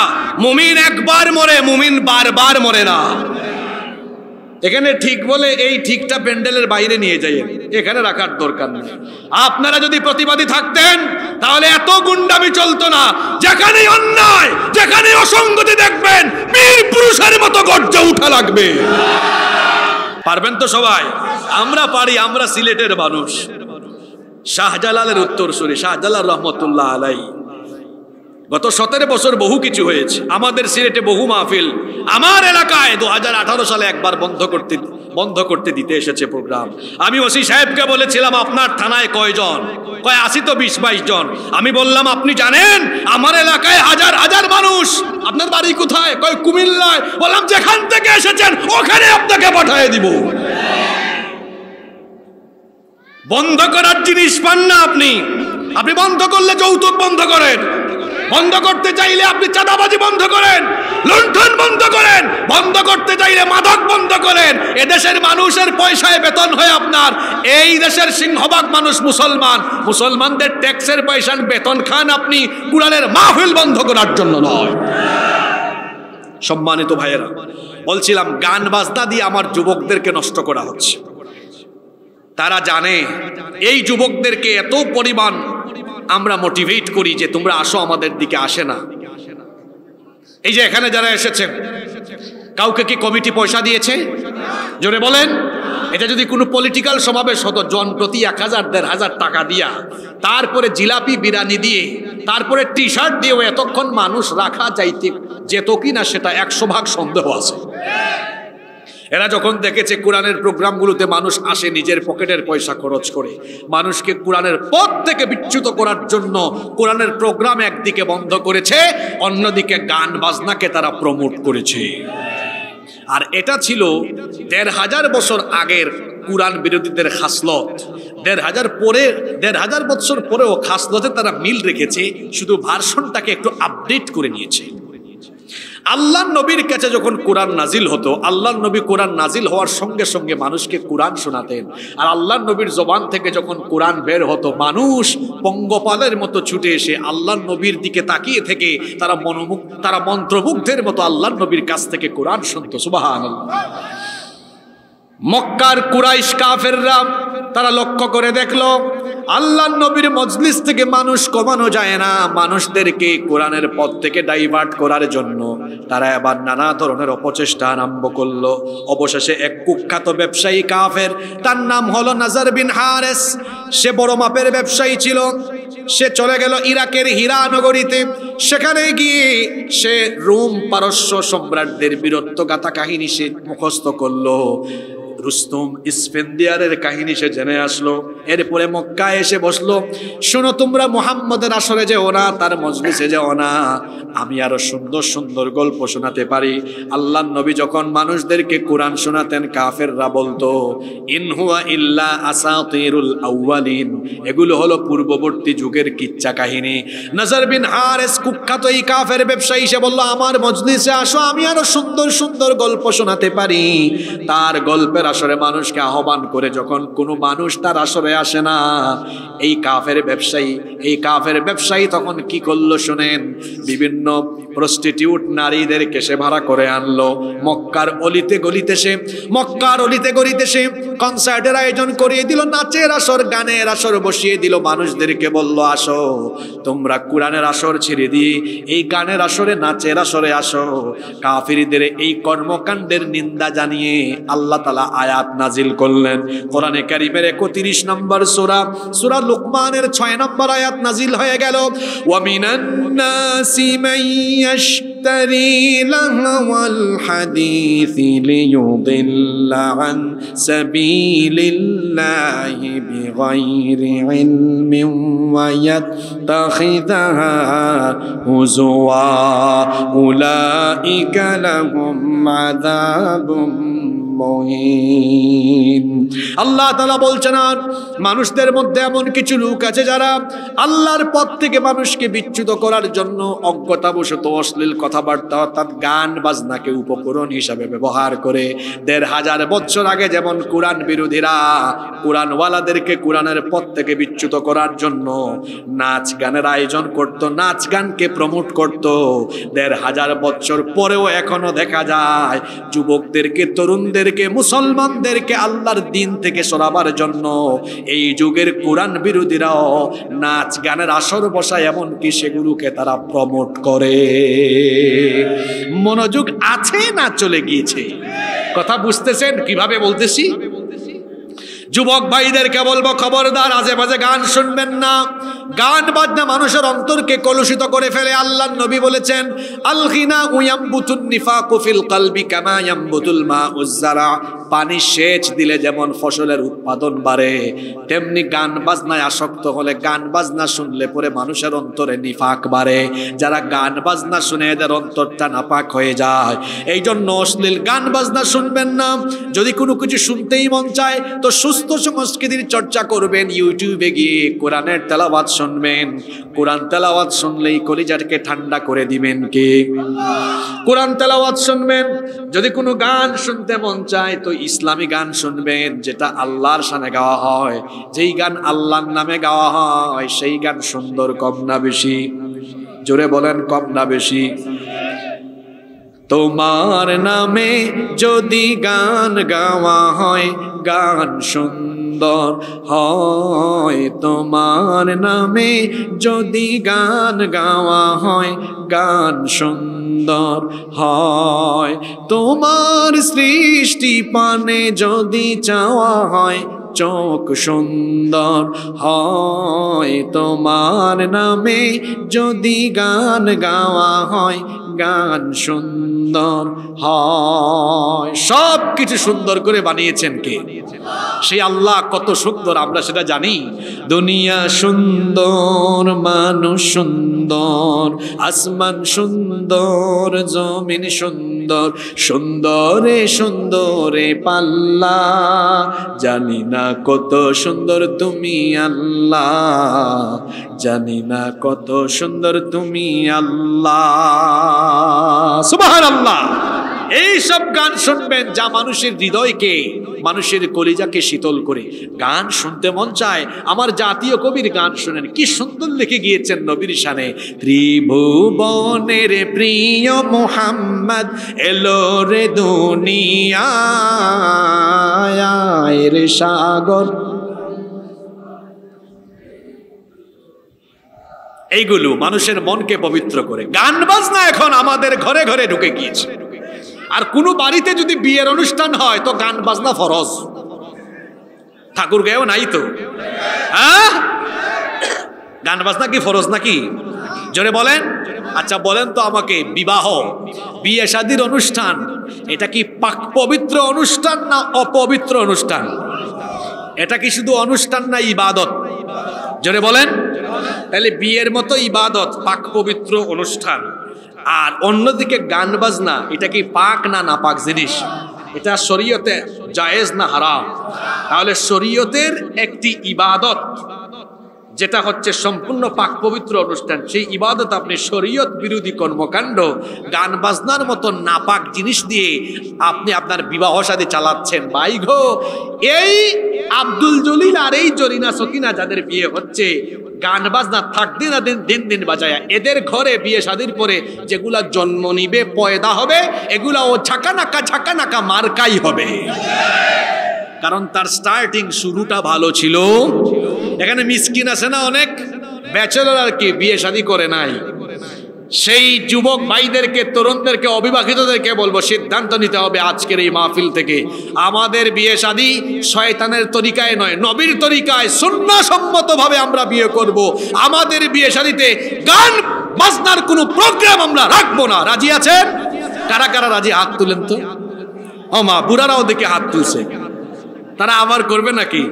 মুমিন একবার মরে, মুমিন বারবার মরে না। এখানে ঠিক বলে এই ঠিকটা প্যান্ডেলের বাইরে নিয়ে যাই, এখানে রাখার দরকার নেই। আপনারা যদি প্রতিবাদী থাকতেন তাহলে এত গুন্ডামি চলতো না। যেখানে অন্যায়, যেখানে অসঙ্গতি দেখবেন, বীর পুরুষের মতো গর্জে উঠা লাগবে। পারবেন তো সবাই? আমরা পারি, আমরা সিলেটের মানুষ। শাহজালালের উত্তরসূরি শাহজালাল রহমতুল্লাহ আলাইহি গত 17 বছর বহু কিছু হয়েছে, আমাদের সিলেটে বহু মাহফিল। আমার এলাকায় 2018 সালে একবার বন্ধ করতে দিতে এসেছে প্রোগ্রাম। আমি ওসি সাহেবকে বলেছিলাম আপনার থানায় কয়জন? কয় আসি তো 20-22 জন। আমি বললাম আপনি জানেন আমার এলাকায় হাজার হাজার মানুষ। আপনার বাড়ি কোথায়? কয় কুমিল্লায়। বললাম যেখান থেকে এসেছেন ওখানে আপনাকে পাঠিয়ে দিব। বন্ধ করার জিনিস পান না আপনি। আপনি বন্ধ করলে যৌতুক বন্ধ করেন, বন্ধ করতে চাইলে আপনি চাঁদাবাজি বন্ধ করেন, লুণ্ঠন বন্ধ করেন, বন্ধ করতে চাইলে মাদক বন্ধ করেন। এদেশের মানুষের পয়সায় বেতন হয় আপনার। এই দেশের সিংহভাগ মানুষ মুসলমান, মুসলমানদের ট্যাক্সের পয়সার বেতন খান আপনি, কুরআনের মাহফিল বন্ধ করার জন্য নয়। সম্মানিত ভাইয়েরা, বলছিলাম গান বাজনা দিয়ে আমার যুবকদেরকে নষ্ট করা হচ্ছে। তারা জানে এই যুবকদেরকে এত পরিমাণ আমরা মোটিভেট করি যে তোমরা আসো আমাদের দিকে, আসে না। এই যে এখানে যারা এসেছেন কাউকে কি কমিটি পয়সা দিয়েছে? জোরে বলেন। এটা যদি কোনো পলিটিক্যাল সমাবেশ হতো, জন প্রতি 1000-1500 টাকা দিয়া, তারপরে জিলাপি বিরিয়ানি দিয়ে, তারপরে টি শার্ট দিয়েও এতক্ষণ মানুষ রাখা যাইতে যেত কিনা সেটা 100 ভাগ সন্দেহ আছে। এরা যখন দেখেছে কোরআনের প্রোগ্রামগুলোতে মানুষ আসে নিজের পকেটের পয়সা খরচ করে, মানুষকে কোরআনের পথ থেকে বিচ্যুত করার জন্য কোরআনের প্রোগ্রাম একদিকে বন্ধ করেছে, অন্যদিকে গান বাজনাকে তারা প্রমোট করেছে। আর এটা ছিল 1500 বছর আগের কোরআন বিরোধীদের খাসলত। 1500 বছর পরেও খাসলতে তারা মিল রেখেছে, শুধু ভার্সনটাকে একটু আপডেট করে নিয়েছে। আল্লাহর নবীর কাছে যখন কোরআন নাজিল হতো, আল্লাহর নবী কোরআন নাজিল হওয়ার সঙ্গে সঙ্গে মানুষকে কোরআন শোনাতেন। আর আল্লাহর নবীর জবান থেকে যখন কোরআন বের হতো, মানুষ পঙ্গপালের মতো ছুটে এসে আল্লাহর নবীর দিকে তাকিয়ে থেকে তারা মন্ত্রমুগ্ধের মতো আল্লাহর নবীর কাছ থেকে কোরআন শুনতো। সুবহানাল্লাহ। মক্কার কুরাইশ কাফেররা তারা লক্ষ্য করে দেখলো আল্লাহর নবীর মজলিস থেকে মানুষ কমানো যায় না, মানুষদেরকে কোরআনের পথ থেকে ডাইভার্ট করার জন্য তারা এবার নানা ধরনের অপচেষ্টা আরম্ভ করলো। অবশেষে এক কুখ্যাত ব্যবসায়ী কাফের, তার নাম হলো নাজার বিন হারেস। সে বড় মাপের ব্যবসায়ী ছিল। সে চলে গেল ইরাকের হীরা নগরীতে। সেখানে গিয়ে সে রোম পারস্য সম্রাটদের বীরত্বগাথা কাহিনী সে মুখস্থ করলো। রুস্তম ইস্ফেন্দিয়ারের কাহিনী সে জেনে আসলো। এরপরে মক্কায় এসে বসলো। শোনো, তোমরা মুহাম্মদের আসরে যেও না, তার মজলিসে যেও না, আমি আরো সুন্দর সুন্দর গল্প শোনাতে পারি। আল্লাহর নবী যখন মানুষদেরকে কোরআন শোনাতেন, কাফেররা বলতো ইন হুয়া ইল্লা আসাতিরুল আউয়ালিন, এগুলো হলো পূর্ববর্তী যুগের কিচ্ছা কাহিনী। নাজার বিন হারেস কুখ্যাত এই কাফের ব্যবসায়ী, সে বলল আমার মজলিসে আসো, আমি আরো সুন্দর সুন্দর গল্প শোনাতে পারি। তার গল্পের আসরে মানুষকে আহ্বান করে যখন কোনো মানুষ তার আসরে আসে না, এই কাফের ব্যবসায়ী তখন কি করলো শুনেন। বিভিন্ন প্রস্টিটিউট নারীদেরকে সে ভাড়া করে আনলো। মক্কার অলিতে গলিতে সে কনসার্টের আয়োজন করিয়ে দিল, নাচের আসর, গানের আসর বসিয়ে দিল। মানুষদেরকে বলল আসো, তোমরা কোরআনের আসর ছেড়ে দিয়ে এই গানের আসরে, নাচের আসরে আসো। কাফিরদের এই কর্মকাণ্ডের নিন্দা জানিয়ে আল্লাহ তাআলা আয়াত নাজিল করলেন। কোরআনে কারীমের 31 নম্বর সূরা লুকমানের 6 নম্বর আয়াত নাজিল হয়ে গেল। ওয়া মিনান নাসি মান ইয়াশতারি লাহওয়াল হাদিসি লিয়ুদিল্লা আন সাবিলিল্লাহি বিগাইরি ইলমিন ওয়া ইয়াত্তাখিযাহা হুজুয়া উলাইকা লাহুম আযাবুম মুহিন। আল্লাহ তাআলা বলছেন, আর মানুষদের মধ্যে এমন কিছু লোক আছে যারা আল্লাহর পথ থেকে মানুষকে বিচ্যুত করার জন্য অজ্ঞতাবশত অশ্লীল কথাবার্তা অর্থাৎ গান বাজনাকে উপকরণ হিসাবে ব্যবহার করে। 1500 বছর আগে যেমন কোরআন বিরোধীরা কোরআনওয়ালাদেরকে কোরআনের পথ থেকে বিচ্যুত করার জন্য নাচ গানের আয়োজন করত, নাচ গানকে প্রমোট করত, 1500 বছর পরেও এখনো দেখা যায় যুবকদেরকে, তরুণদেরকে, মুসলমানদেরকে আল্লাহর দিন থেকে সরাবার জন্য এই যুগের কোরআন বিরোধীরাও নাচ গানের আসর বসায়, এমনকি সেগুলোকে তারা প্রমোট করে। মনোযোগ আছে না চলে গিয়েছে? কথা বুঝতেছেন কিভাবে বলতেছি? যুবক ভাইদেরকে বলবো খবরদার আজে বাজে গান শুনবেন না। গান বাজনা মানুষের অন্তরকে কলুষিত করে ফেলে। আল্লাহর নবী বলেছেন, আল গিনা ইয়ামবুতুন নিফাকু ফিল কলবি কামা ইয়ামবুতুল মাউজ যারা। পানি সেচ দিলে যেমন ফসলের উৎপাদন বাড়ে, তেমনি গান বাজনায় আসক্ত হলে, গান বাজনা শুনলে পরে মানুষের অন্তরে নিফাক বাড়ে। যারা গান বাজনা শুনে এদের অন্তরটা নাপাক হয়ে যায়। এই জন্য অশ্লীল গান বাজনা শুনবেন না। যদি কোনো কিছু শুনতেই মন চায় তো সুস্থ সংস্কৃতির চর্চা করবেন, ইউটিউবে গিয়ে কোরআনের তেলাওয়াত শুনবেন। কোরআন তেলাওয়াত শুনলেই কলিজাকে ঠান্ডা করে দিবেন কে? কোরআন তেলাওয়াত শুনবেন। যদি কোনো গান শুনতে মন চায় তো ইসলামী গান শুনবেন, যেটা আল্লাহর শানে গাওয়া হয়। যেই গান আল্লাহর নামে গাওয়া হয় সেই গান সুন্দর, কম না বেশি? জোরে বলেন, কম না বেশি? তোমার নামে যদি গান গাওয়া হয়, গান সুন্দর হয়। তোমার নামে যদি গান গাওয়া হয়, গান সুন্দর হয়। তোমার সৃষ্টি পানে যদি চাওয়া হয়, চোখ সুন্দর হয়। তোমার নামে যদি গান গাওয়া হয়, গান সুন্দর হয়। সব কিছু সুন্দর করে বানিয়েছেন কে? সেই আল্লাহ। কত সুন্দর আমরা সেটা জানি। দুনিয়া সুন্দর, মানুষ সুন্দর, আসমান সুন্দর, জমিন সুন্দর, সুন্দরে সুন্দরে পাল্লা। জানি না কত সুন্দর তুমি আল্লাহ, জানি না কত সুন্দর তুমি আল্লাহ। সুবহানাল্লাহ। এই সব গান শুনবেন যা মানুষের হৃদয়কে, মানুষের কলিজাকে শীতল করে। গান শুনতে মন চায়, আমার জাতীয় কবির গান শুনেন, কি সুন্দর লিখে গিয়েছেন নবীর শানে। ত্রিভুবনের প্রিয় মুহাম্মদ এলো রে দুনিয়ায় রে সাগর। এইগুলো মানুষের মনকে পবিত্র করে। গান বাজনা এখন আমাদের ঘরে ঘরে ঢুকে গিয়েছে। আর কোনো বাড়িতে যদি বিয়ের অনুষ্ঠান হয় তো গান বাজনা ফরজ। ঠাকুর গায়েও নাই তো? হ্যাঁ, গান বাজনা কি ফরজ নাকি? জোরে বলেন। আচ্ছা বলেন তো আমাকে, বিবাহ, বিয়ে শাদীর অনুষ্ঠান, এটা কি পাক পবিত্র অনুষ্ঠান না অপবিত্র অনুষ্ঠান? এটা কি শুধু অনুষ্ঠান না ইবাদত? জোরে বলেন। তাহলে বিয়ের মতো ইবাদত, পাক পবিত্র অনুষ্ঠান। আর অন্যদিকে গান বাজনা, এটা কি পাক না নাপাক জিনিস? এটা শরীয়তে জায়েজ না হারাম? তাহলে শরীয়তের একটি ইবাদত যেটা হচ্ছে সম্পূর্ণ পাক পবিত্র অনুষ্ঠান, সেই ইবাদত আপনি শরীয়ত বিরোধী কর্মকাণ্ড গান বাজনার মতো নাপাক জিনিস দিয়ে আপনি আপনার বিবাহ শাদী চালাচ্ছেন। ভাই গো, এই আব্দুল জলিল আর এই জরিনা সকিনা যাদের বিয়ে হচ্ছে, গান বাজনা থাক দিন দিন দিন বাজায়া, এদের ঘরে বিয়ে শাদীর পরে যেগুলা জন্ম নিবে, পয়দা হবে, এগুলা ও ঝাঁকা নাকা মার্কাই হবে। কারণ তার স্টার্টিং শুরুটা ভালো ছিল। এখানে মিসকিন আছে না অনেক, ব্যাচেলর আর কি, বিয়ে শাদী করে নাই। সেই যুবক ভাইদেরকে, তরুণদেরকে, অবিবাহিতদেরকে বলবো, সিদ্ধান্ত নিতে হবে আজকের এই মাহফিল থেকে, আমাদের বিয়ে শাদী শয়তানের তরিকায় নয়, নবীর তরিকায় সুন্নাহসম্মত ভাবে আমরা বিয়ে করব। আমাদের বিয়ে শাদীতে গান বাজনার কোনো প্রোগ্রাম আমরা রাখবো না। রাজি আছেন? কারা কারা রাজি? হাত তুলেন তো। ও মা, বুড়ারাও দেখে হাত তুলছে। তারা আবার করবে নাকি?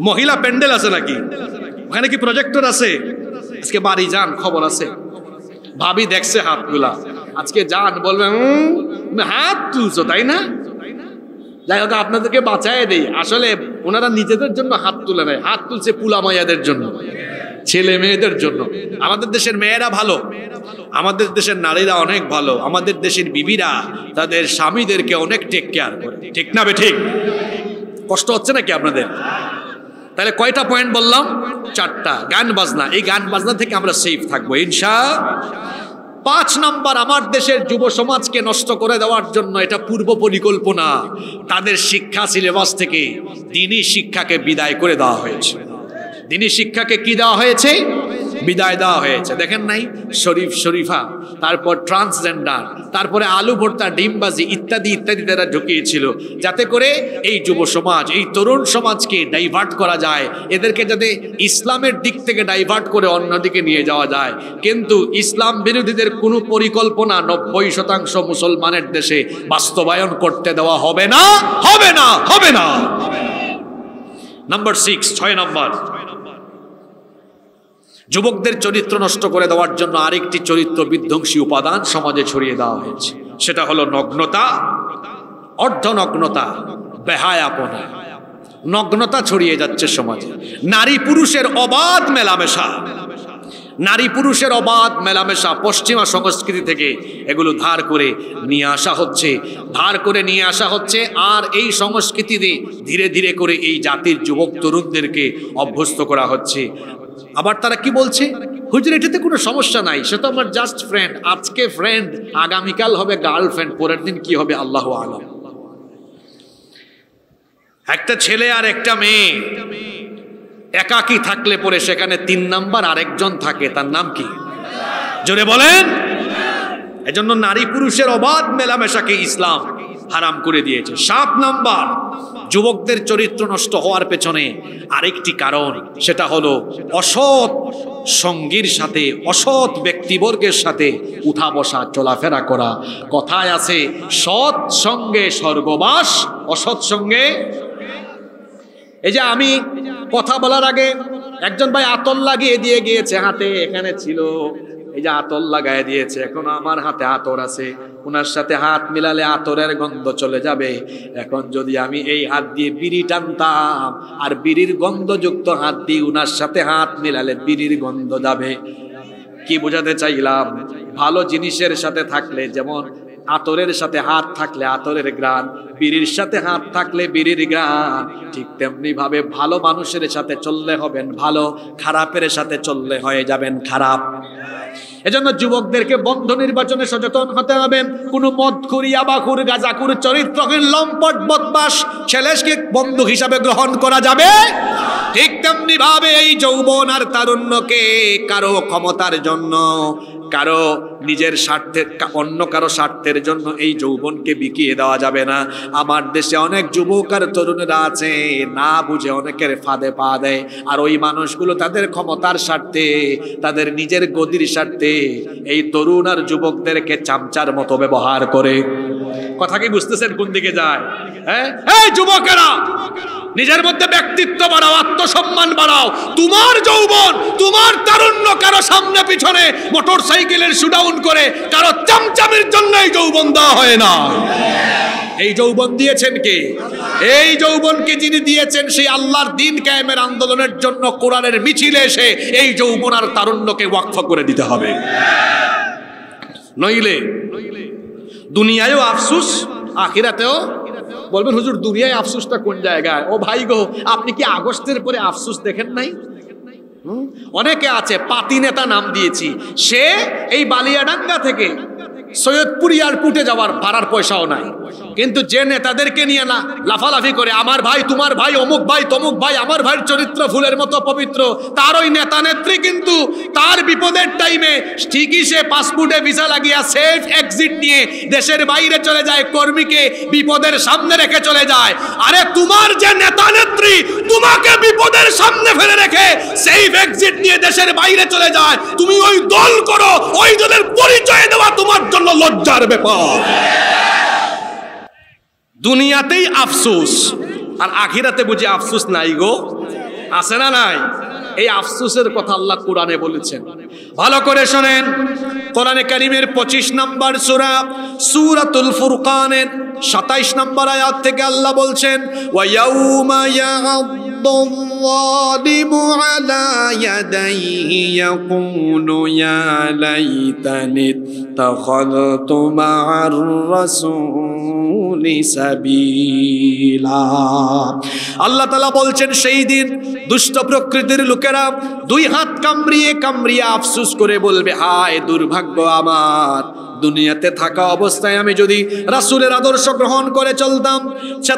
মহিলা প্যান্ডেল আছে নাকি? ওখানে কি প্রজেক্টর আছে? আজকে বাড়ি যান, খবর আছে। ভাবি দেখছে হাতগুলা, আজকে যান, বলবেন হাত তুলছো তাই না? যাই হোক, আপনাদেরকে বাঁচায় দেই। আসলে ওনারা নিজেদের জন্য হাত তুলে নেয়, হাত তুলছে পুলা মাইয়াদের জন্য, ছেলে মেয়েদের জন্য। আমাদের দেশের মেয়েরা ভালো, আমাদের দেশের নারীরা অনেক ভালো, আমাদের দেশের বিবিরা তাদের স্বামীদেরকে অনেক টেক কেয়ার করে। ঠিক না বে ঠিক? কষ্ট হচ্ছে নাকি আপনাদের? তাহলে কয়টা পয়েন্ট বললাম? 4টা। গান বাজনা, এই গান বাজনা থেকে আমরা সেফ থাকবো ইনশাআল্লাহ। 5 নাম্বার, আমার দেশের যুব সমাজকে নষ্ট করে দেওয়ার জন্য এটা পূর্ব পরিকল্পনা। তাদের শিক্ষা সিলেবাস থেকে দ্বীনি শিক্ষাকে বিদায় করে দেওয়া হয়েছে। দ্বীনি শিক্ষাকে কি দেওয়া হয়েছে? বিদায় দেওয়া হয়েছে। দেখেন নাই, শরীফ শরীফা, তারপর ট্রান্সজেন্ডার, তারপরে আলু ভর্তা ডিমবাজি ইত্যাদি ইত্যাদি তারা ঢুকিয়েছিল, যাতে করে এই যুব সমাজ, এই তরুণ সমাজকে ডাইভার্ট করা যায়, এদেরকে যাতে ইসলামের দিক থেকে ডাইভার্ট করে অন্যদিকে নিয়ে যাওয়া যায়। কিন্তু ইসলাম বিরোধীদের কোনো পরিকল্পনা 90% মুসলমানের দেশে বাস্তবায়ন করতে দেওয়া হবে না, হবে না, হবে না। নাম্বার 6 নম্বর, যুবকদের চরিত্র নষ্ট করে দেওয়ার জন্য আরেকটি চরিত্র বিধ্বংসী উপাদান সমাজে ছড়িয়ে দেওয়া হয়েছে। সেটা হলো নগ্নতা, অর্ধনগ্নতা, বেহায়াপনা। নগ্নতা ছড়িয়ে যাচ্ছে সমাজে। নারী পুরুষের অবাধ মেলামেশা, নারী পুরুষের অবাধ মেলামেশা পশ্চিমা সংস্কৃতি থেকে এগুলো ধার করে নিয়ে আসা হচ্ছে, ধার করে নিয়ে আসা হচ্ছে। আর এই সংস্কৃতিতে ধীরে ধীরে করে এই জাতির যুবক তরুণদেরকে অভ্যস্ত করা হচ্ছে। আবার তারা কি বলছে, হুজুর এটাতে কোনো সমস্যা নাই, সে তো আমার জাস্ট ফ্রেন্ড, আজকে ফ্রেন্ড, আগামীকাল হবে গার্লফ্রেন্ড, পরের দিন কি হবে আল্লাহু আলাম। একটা ছেলে আর একটা মেয়ে একাকী থাকলে পরে সেখানে 3 নাম্বার আরেকজন থাকে, তার নাম কি? জোরে বলেন। এজন্য নারী পুরুষের অবাধ মেলামেশাকে ইসলাম হারাম করে দিয়েছে। 7 নাম্বার, যুবকদের চরিত্র নষ্ট হওয়ার পেছনে আরেকটি কারণ, সেটা হলো অসৎ সঙ্গীর সাথে, অসৎ ব্যক্তিবর্গের সাথে উঠা বসা চলাফেরা করা। কথায় আছে, সৎ সঙ্গে স্বর্গবাস, অসৎ সঙ্গে। এই যে আমি কথা বলার আগে একজন ভাই আতর লাগিয়ে দিয়ে গিয়েছে হাতে, এখানে ছিল, এই যে আতর লাগায় দিয়েছে, এখন আমার হাতে আতর আছে, ওনার সাথে হাত মিলালে আতরের গন্ধ চলে যাবে। এখন যদি আমি এই হাত দিয়ে বিড়ি টানতাম আর বিড়ির গন্ধযুক্ত হাত দিয়ে ওনার সাথে হাত মিলালে বিড়ির গন্ধ যাবে। কি বোঝাতে চাইলাম? ভালো জিনিসের সাথে থাকলে যেমন আতরের সাথে হাত থাকলে আতরের ঘ্রাণ, বিড়ির সাথে হাত থাকলে বিড়ির ঘ্রাণ, ঠিক তেমনি ভাবে ভালো মানুষের সাথে চললে হবেন ভালো, খারাপের সাথে চললে হয়ে যাবেন খারাপ। এজন্য যুবকদেরকে বন্ধু নির্বাচনে সচেতন হতে হবে। কোনো মদখুর, ইয়াবাখুর, গাঁজাখুর, চরিত্রহীন, লম্পট, বদমাশ ছেলেকে বন্ধু হিসাবে গ্রহণ করা যাবে। ঠিক তেমনি ভাবে এই যৌবন আর তারুণ্যকে কারো ক্ষমতার জন্য, কারো নিজের স্বার্থের, অন্য কারো স্বার্থের জন্য এই যৌবনকে বিকিয়ে দেওয়া যাবে না। আমার দেশে অনেক যুবক আর তরুণেরা আছে, না বুঝে অনেকের ফাঁদে পা দেয়, আর ওই মানুষগুলো তাদের ক্ষমতার স্বার্থে, তাদের নিজের গদির স্বার্থে এই তরুণ আর যুবকদেরকে চামচার মতো ব্যবহার করে। কথা কি বুঝতেছেন কোন দিকে যায়? হ্যাঁ, এই যুবকেরা, নিজের মধ্যে ব্যক্তিত্ব বাড়াও, আত্মসম্মান বাড়াও। তোমার যৌবন, তোমার তারুণ্য কারো সামনে পিছনে মোটর সাইকেলের শুডাউন করে কারো চামচামের জন্য এই যৌবন দেওয়া হয় না। এই যৌবন দিয়েছেন কে? এই যৌবনকে যিনি দিয়েছেন সেই আল্লাহর দ্বীন কায়েমের আন্দোলনের জন্য কোরআনের মিছিলে এসে এই যৌবন আর তারুণ্যকে ওয়াকফ করে দিতে হবে। নইলে দুনিয়ায়ও আফসোস, আখিরাতেও বলবেন হুজুর দুনিয়ায় আফসোসটা কোন জায়গায়? ও ভাই গো, আপনি কি আগস্টের পরে আফসোস দেখেন নাই? অনেকে আছে, পাতি নেতা নাম দিয়েছি, সে এই বালিয়াডাঙ্গা থেকে সৈয়দপুর এয়ারপোর্টে যাওয়ার ভাড়ার পয়সাও নাই, কিন্তু যে নেতাদেরকে নিয়ে না লাফালাফি করে আমার ভাই, তোমার ভাই, অমুক ভাই, তমুক ভাই, আমার ভাইয়ের চরিত্র ফুলের মতো পবিত্র, তার ওই নেতা নেত্রী কিন্তু তার বিপদের টাইমে ঠিকই সে পাসপোর্টে ভিসা লাগিয়ে সেফ এক্সিট নিয়ে দেশের বাইরে চলে যায়, কর্মীকে বিপদের সামনে রেখে চলে যায়। আরে তোমার যে নেতা নেত্রী তোমাকে বিপদের সামনে ফেলে রেখে সেফ এক্সিট নিয়ে দেশের বাইরে চলে যায়, তুমি ওই দল করো, ওই দলের পরিচয় দেওয়া তোমার জন্য লজ্জার ব্যাপার। দুনিয়াতেই আফসোস, আর আখিরাতে বুঝি আফসোস নাই গো? আছে না নাই? এই আফসোসের কথা আল্লাহ কোরআনে বলেছেন, ভালো করে শোনেন। কোরআনে কারীমের 25 নম্বর সূরা সূরাতুল ফুরকানের 27 নম্বর আয়াত থেকে আল্লাহ বলছেন, ওয়া ইয়াউমা ইয়াযলিমু আলা ইয়াদাইহি ইয়াকুলু ইয়া লাইতানি তাখাযতু মা'আর রাসূলি সাবিলা। আল্লাহ তাআলা বলছেন সেই দিন দুষ্ট প্রকৃতির লোকেরা 2 হাত কামড়িয়ে কামড়িয়ে আফসোস করে বলবে, হায় দুর্ভাগ্য আমার, দুনিয়াতে থাকা অবস্থায় আমি যদি রাসূলের আদর্শ গ্রহণ করে চলতাম।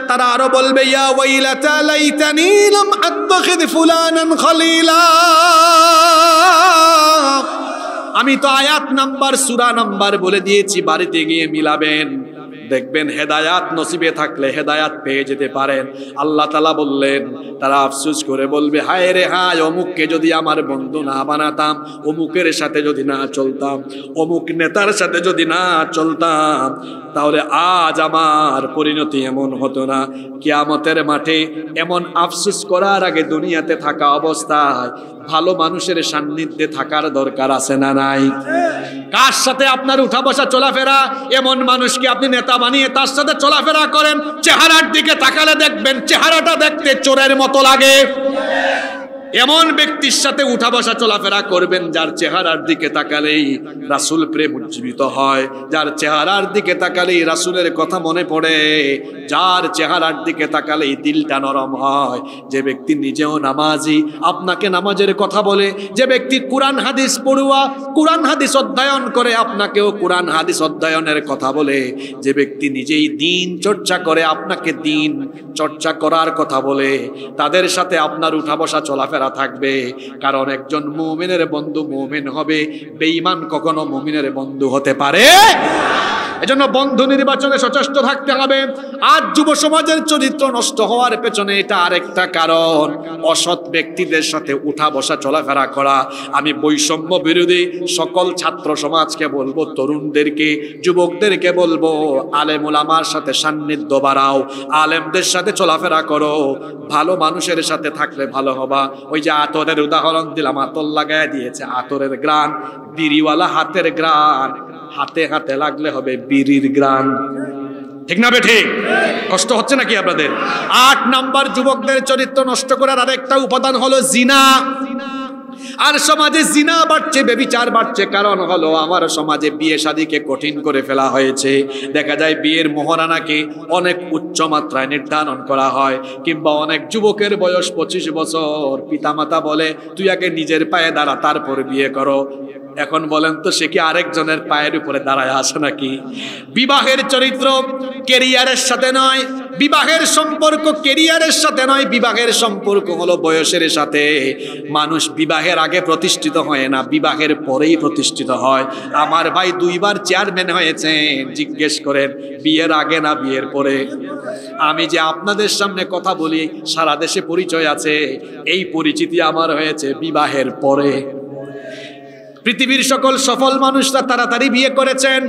তারা আরো বলবে, ইয়া ওয়াইলাতা লাইতানি লাম আত্তাখিয ফুলানান খলিলা, আমি তো আয়াত নাম্বার সূরা নাম্বার বলে দিয়েছি, বাড়িতে গিয়ে মিলাবেন, দেখবেন হেদায়াত নসিবে থাকলে হেদায়াত পেয়ে যেতে পারেন। আল্লাহ তাআলা বললেন, তারা আফসোস করে বলবে, হায় রে হায়, অমুককে যদি আমার বন্ধু না বানাতাম, অমুকের সাথে যদি না চলতাম, অমুক নেতার সাথে যদি না চলতাম, তাহলে আজ আমার পরিণতি এমন হতো না। কিয়ামতের মাঠে এমন আফসোস করার আগে দুনিয়াতে থাকা অবস্থায় ভালো মানুষের সান্নিধ্যে থাকার দরকার আছে না নাই? কার সাথে আপনার উঠা বসা চলাফেরা, এমন মানুষকে আপনি নেতা বানিয়ে তার সাথে চলাফেরা করেন, চেহারার দিকে তাকালে দেখবেন চেহারাটা দেখতে চোরের মতো লাগে। এমন ব্যক্তির সাথে উঠা বসা চলাফেরা করবেন যার চেহারার দিকে তাকালেই রাসূল প্রেম উজ্জীবিত হয়, যার চেহারার দিকে তাকালেই রাসূলের কথা মনে পড়ে, যার চেহারার দিকে তাকালেই দিলটা নরম হয়। যে ব্যক্তি নিজেও নামাজি আপনাকে নামাজের কথা বলে, যে ব্যক্তি কোরআন হাদিস পড়ুয়া কোরআন হাদিস অধ্যয়ন করে আপনাকেও কোরআন হাদিস অধ্যয়নের কথা বলে, যে ব্যক্তি নিজেই দ্বীন চর্চা করে আপনাকে দ্বীন চর্চা করার কথা বলে, তাদের সাথে আপনার উঠা বসা চলাফেরা থাকবে। কারণ একজন মুমিনের বন্ধু মুমিন হবে, বেঈমান কখনো মুমিনের বন্ধু হতে পারে। এজন্য বন্ধু নির্বাচনে সচেষ্ট থাকতে হবে। আজ যুব সমাজের চরিত্র নষ্ট হওয়ার পেছনে এটা আরেকটা কারণ, অসৎ ব্যক্তিদের সাথে উঠা বসা চলাফেরা করা। আমি বৈষম্য বিরোধী সকল ছাত্র সমাজকে বলবো, তরুণদেরকে, যুবকদেরকে বলবো, আলেম ওলামার সাথে সান্নিধ্য বাড়াও, আলেমদের সাথে চলাফেরা করো, ভালো মানুষের সাথে থাকলে ভালো হবা। ওই যে আতরের উদাহরণ দিলাম, আতর লাগায় দিয়েছে, আতরের গ্রান, বিড়িওয়ালা হাতের গ্রান, হাতে হাতে লাগলে হবে বিড়ির গ্রান। ঠিক না বেঠিক? কষ্ট হচ্ছে নাকি আপনাদের? 8 নাম্বার যুবকদের চরিত্র নষ্ট করার আরেকটা উপাদান হলো জিনা। আর সমাজে জিনা বাড়ছে, ব্যভিচার বাড়ছে, কারণ হলো আমার সমাজে বিয়ে শাদীকে কঠিন করে ফেলা হয়েছে। দেখা যায় বিয়ের মহারানাকে অনেক উচ্চ মাত্রায় নির্ধারণ করা হয়, কিংবা অনেক যুবকের বয়স 25 বছর, পিতামাতা বলে তুই আগে নিজের পায়ে দাঁড়া তারপর বিয়ে করো। এখন বলেন তো সে কি আরেকজনের পায়ের উপরে দাঁড়ায় আসে নাকি? বিবাহের চরিত্র ক্যারিয়ারের সাথে নয়, বিবাহের সম্পর্ক ক্যারিয়ারের সাথে নয়, বিবাহের সম্পর্ক হলো বয়সের সাথে। মানুষ বিবাহের আগে প্রতিষ্ঠিত হয় না, বিবাহের পরেই প্রতিষ্ঠিত হয়। আমার ভাই 2 বার চেয়ারম্যান হয়েছেন, জিজ্ঞেস করেন বিয়ের আগে না বিয়ের পরে? আমি যে আপনাদের সামনে কথা বলি, সারা দেশে পরিচয় আছে, এই পরিচিতি আমার হয়েছে বিবাহের পরে। পৃথিবীর সকল সফল মানুষরা তাড়াতাড়ি বিয়ে করেছেন।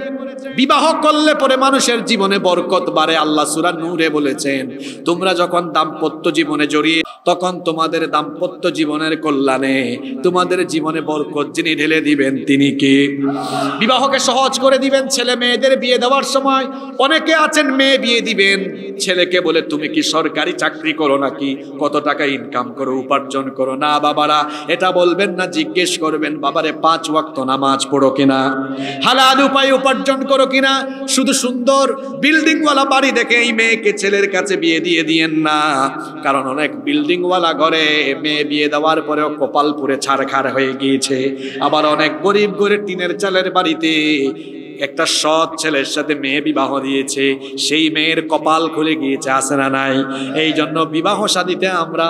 বিবাহ করলে পরে মানুষের জীবনে বরকত বাড়ে। আল্লাহ সূরা নূরে বলেছেন, তোমরা যখন দাম্পত্য জীবনে জড়িয়ে, তখন তোমাদের দাম্পত্য জীবনের কল্যাণে, তোমাদের জীবনে বরকত যিনি ঢেলে দিবেন তিনি কে? বিবাহকে সহজ করে দিবেন। ছেলে মেয়েদের বিয়ে দেওয়ার সময় অনেকে আছেন মেয়ে বিয়ে দিবেন, ছেলেকে বলে তুমি কি সরকারি চাকরি করো নাকি, কত টাকা ইনকাম করো, উপার্জন করো? না বাবারা, এটা বলবেন না, জিজ্ঞেস করবেন বাবারে 5 ওয়াক্ত নামাজ পড়ো কিনা, হালাল উপায়ে উপার্জন করো কিনা। শুধু সুন্দর বিল্ডিং ওয়ালা বাড়ি দেখে এই মেয়েকে ছেলের কাছে বিয়ে দিয়ে দিয়েন না, কারণ অনেক বিল্ডিং ওয়ালা ঘরে মেয়ে বিয়ে দেওয়ার পরেও কপাল পুড়ে ছারখার হয়ে গিয়েছে। আবার অনেক গরিব ঘরে টিনের চালের বাড়িতে একটা সৎ ছেলের সাথে মেয়ে বিবাহ দিয়েছে, সেই মেয়ের কপাল খুলে গিয়েছে, আছে না নাই? এই জন্য বিবাহ শাদীতে আমরা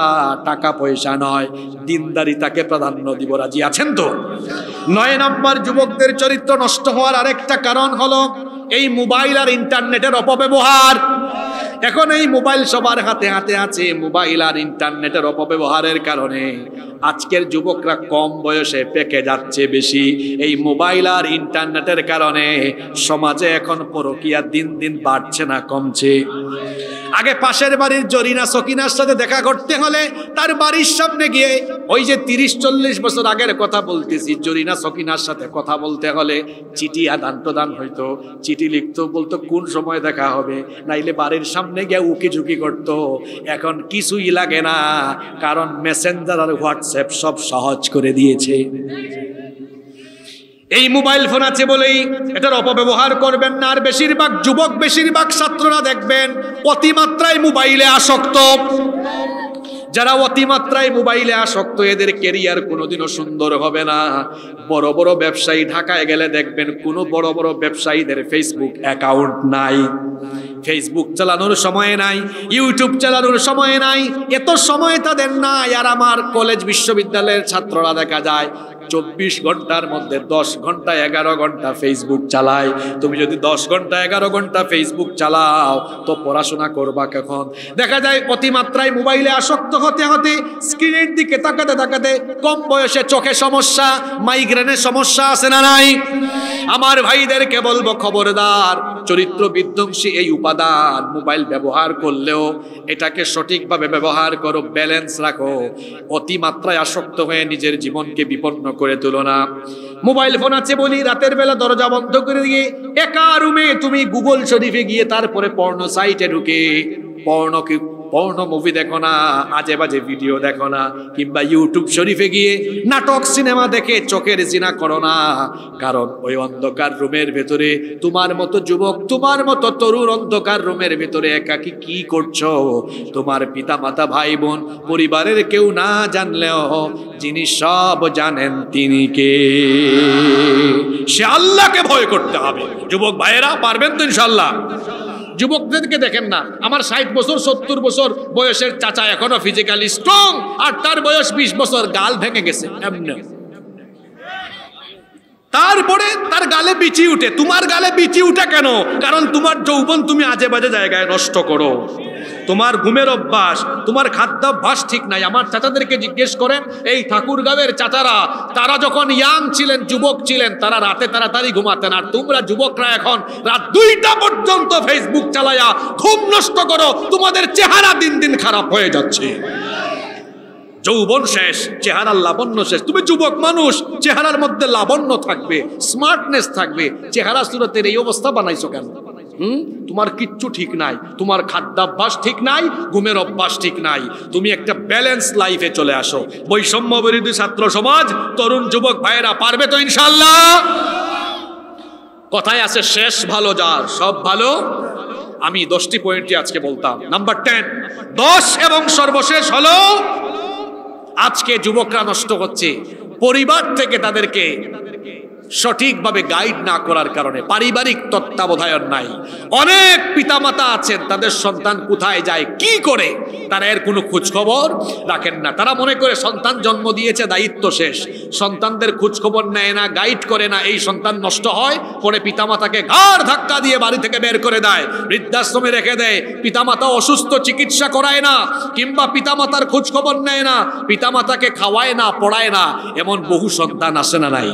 টাকা পয়সা নয়, দিনদারিতাকে প্রাধান্য দিব। রাজি আছেন তো? 9 নাম্বার যুবকদের চরিত্র নষ্ট হওয়ার আরেকটা কারণ হলো এই মোবাইল আর ইন্টারনেটের অপব্যবহার। এখন এই মোবাইল সবার হাতে হাতে আছে, মোবাইল আর ইন্টারনেটের অপব্যবহারের কারণে আজকের যুবকরা কম বয়সে পেকে যাচ্ছে বেশি। এই মোবাইল আর ইন্টারনেটের কারণে সমাজে এখন পরকীয়া দিন দিন বাড়ছে না কমছে। আগে পাশের বাড়ির জরিনা সকিনার সাথে দেখা করতে হলে তার বাড়ির সামনে গিয়ে, ওই যে 30-40 বছর আগের কথা বলতেছি, জরিনা সকিনার সাথে কথা বলতে হলে চিঠি আদান প্রদান হইতো, চিঠি লিখতো, বলতো কোন সময় দেখা হবে, নাইলে বাড়ির সামনে গিয়ে উকি ঝুঁকি করতো। এখন কিছুই লাগে না, কারণ মেসেঞ্জার আর হোয়াটসঅ্যাপ সব সহজ করে দিয়েছে। এই মোবাইল ফোন আছে বলেই এটার অপব্যবহার করবেন না। আর বেশিরভাগ যুবক, বেশিরভাগ ছাত্ররা দেখবেন অতিমাত্রায় মোবাইলে আসক্ত। যারা অতিমাত্রায় মোবাইলে আসক্ত, এদের ক্যারিয়ার কোনোদিনও সুন্দর হবে না। বড় বড় ব্যবসায়ী ঢাকায় গেলে দেখবেন কোনো বড় বড় ব্যবসায়ীদের ফেসবুক অ্যাকাউন্ট নাই। ফেসবুক চালানোর সময় নাই, ইউটিউব চালানোর সময় নাই, এত সময় তাদের নাই। আর আমার কলেজ বিশ্ববিদ্যালয়ের ছাত্ররা দেখা যায় 24 ঘন্টার মধ্যে 10 ঘন্টা 11 ঘন্টা ফেসবুক চালায়। তুমি যদি 10 ঘন্টা 11 ঘন্টা ফেসবুক চালাও তো পড়াশোনা করবা কখন? দেখা যায় অতিমাত্রায় মোবাইলে আসক্ত হতে হতে, স্ক্রিনের দিকে তাকাতে তাকাতে কম বয়সে চোখে সমস্যা, মাইগ্রেনের সমস্যা আছে না নাই? আমার ভাইদেরকে বলবো, খবরদার, চরিত্র বিধ্বংসী এই উপাদান মোবাইল ব্যবহার করলেও এটাকে সঠিকভাবে ব্যবহার করো, ব্যালেন্স রাখো। অতিমাত্রায় আসক্ত হয়ে নিজের জীবনকে বিপন্ন করে তুলো না। মোবাইল ফোন আছে বলি রাতের বেলা দরজা বন্ধ করে দিয়ে একা রুমে তুমি গুগল শরীফে গিয়ে তারপরে পর্ন সাইটে ঢুকে পর্ন মুভি দেখো না, আজে বাজে ভিডিও দেখো না, কিংবা ইউটিউব শরীফে গিয়ে নাটক সিনেমা দেখে চোখের জিনা করো না। কারণ ওই অন্ধকার রুমের ভেতরে তোমার মতো যুবক, তোমার মতো তরুণ অন্ধকার রুমের ভেতরে একাকী কি করছো? তোমার পিতা মাতা ভাই বোন পরিবারের কেউ না জানলেও যিনি সব জানেন তিনি কে? সে আল্লাহকে ভয় করতে হবে। যুবক ভাইয়েরা পারবেন তো ইনশাআল্লাহ? যুবকদেরকে দেখেন না, আমার 60 বছর 70 বছর বয়সের চাচা এখনো ফিজিক্যালি স্ট্রং, আর তার বয়স 20 বছর, গাল ভেঙে গেছে এমনি। তারপরে তার গালে বিচি উঠে। তোমার গালে বিচি উঠে কেন? কারণ তোমার যৌবন তুমি আজে বাজে জায়গায় নষ্ট করো। তোমার ঘুমের অভ্যাস, তোমার খাদ্যাভ্যাস ঠিক নাই। আমার চাচাদেরকে জিজ্ঞেস করেন, এই ঠাকুরগাঁওয়ের চাচারা, তারা যখন ইয়াং ছিলেন, যুবক ছিলেন, তারা রাতে তাড়াতাড়ি ঘুমাতেন। আর তোমরা যুবকরা এখন রাত 2টা পর্যন্ত ফেসবুক চালায়া ঘুম নষ্ট করো। তোমাদের চেহারা দিন দিন খারাপ হয়ে যাচ্ছে। যৌবন শেষ, চেহারার লাবণ্য শেষ। তুমি যুবক মানুষ, চেহারার মধ্যে লাবণ্য থাকবে, স্মার্টনেস থাকবে। চেহারা সুরতের এই অবস্থা বানাইছো কেন? তোমার কিচ্ছু ঠিক নাই, তোমার খাদ্যাভ্যাস ঠিক নাই, ঘুমের অভ্যাস ঠিক নাই। তুমি একটা ব্যালেন্স লাইফে চলে আসো। বৈষম্য বিরোধী ছাত্র সমাজ, তরুণ যুবক ভাইয়েরা পারবে তো ইনশাআল্লাহ? কথায় আছে শেষ ভালো যার, সব ভালো। আমি 10টি পয়েন্টই আজকে বলতাম। নাম্বার 10, 10 এবং সর্বশেষ হলো, আজকে যুবকরা নষ্ট হচ্ছে পরিবার থেকে তাদেরকে সঠিকভাবে গাইড না করার কারণে। পারিবারিক তত্ত্বাবধায়ন নাই। অনেক পিতামাতা আছেন, তাদের সন্তান কোথায় যায়, কি করে, তারা এর কোনো খোঁজ খবর রাখেন না। তারা মনে করে সন্তান জন্ম দিয়েছে, দায়িত্ব শেষ। সন্তানদের খোঁজ খবর নেয় না, গাইড করে না। এই সন্তান নষ্ট হয়, পরে পিতামাতাকে ঘাড় ধাক্কা দিয়ে বাড়ি থেকে বের করে দেয়, বৃদ্ধাশ্রমে রেখে দেয়। পিতামাতা অসুস্থ, চিকিৎসা করায় না, কিংবা পিতামাতার খোঁজ খবর নেয় না, পিতামাতাকে খাওয়ায় না, পড়ায় না। এমন বহু সন্তান আসে না নাই?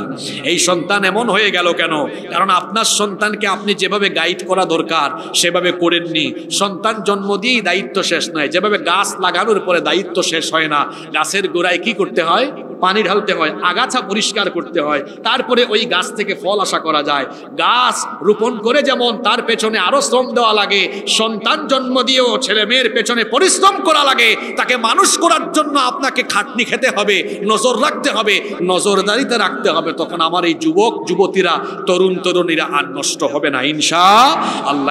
এই সন্তান এমন হয়ে গেল কেন? কারণ আপনার সন্তানকে আপনি যেভাবে গাইড করা দরকার সেভাবে করেননি। সন্তান জন্ম দিয়েই দায়িত্ব শেষ নয়। যেভাবে গাছ লাগানোর পরে দায়িত্ব শেষ হয় না, গাছের গোড়ায় কি করতে হয়? পানি ঢালতে হয়, আগাছা পরিষ্কার করতে হয়, তারপরে ওই গাছ থেকে ফল আশা করা যায়। গাছ রোপণ করে যেমন তার পেছনে আরো শ্রম দেওয়া লাগে, সন্তান জন্ম দিয়েও ছেলে মেয়ের পেছনে পরিশ্রম করা লাগে। তাকে মানুষ করার জন্য আপনাকে খাটনি খেতে হবে, নজর রাখতে হবে, নজরদারিতে রাখতে হবে। তখন আমার এই যুবক যুবতীরা, তরুণ তরুণীরা আর নষ্ট হবে না ইনশাআল্লাহ।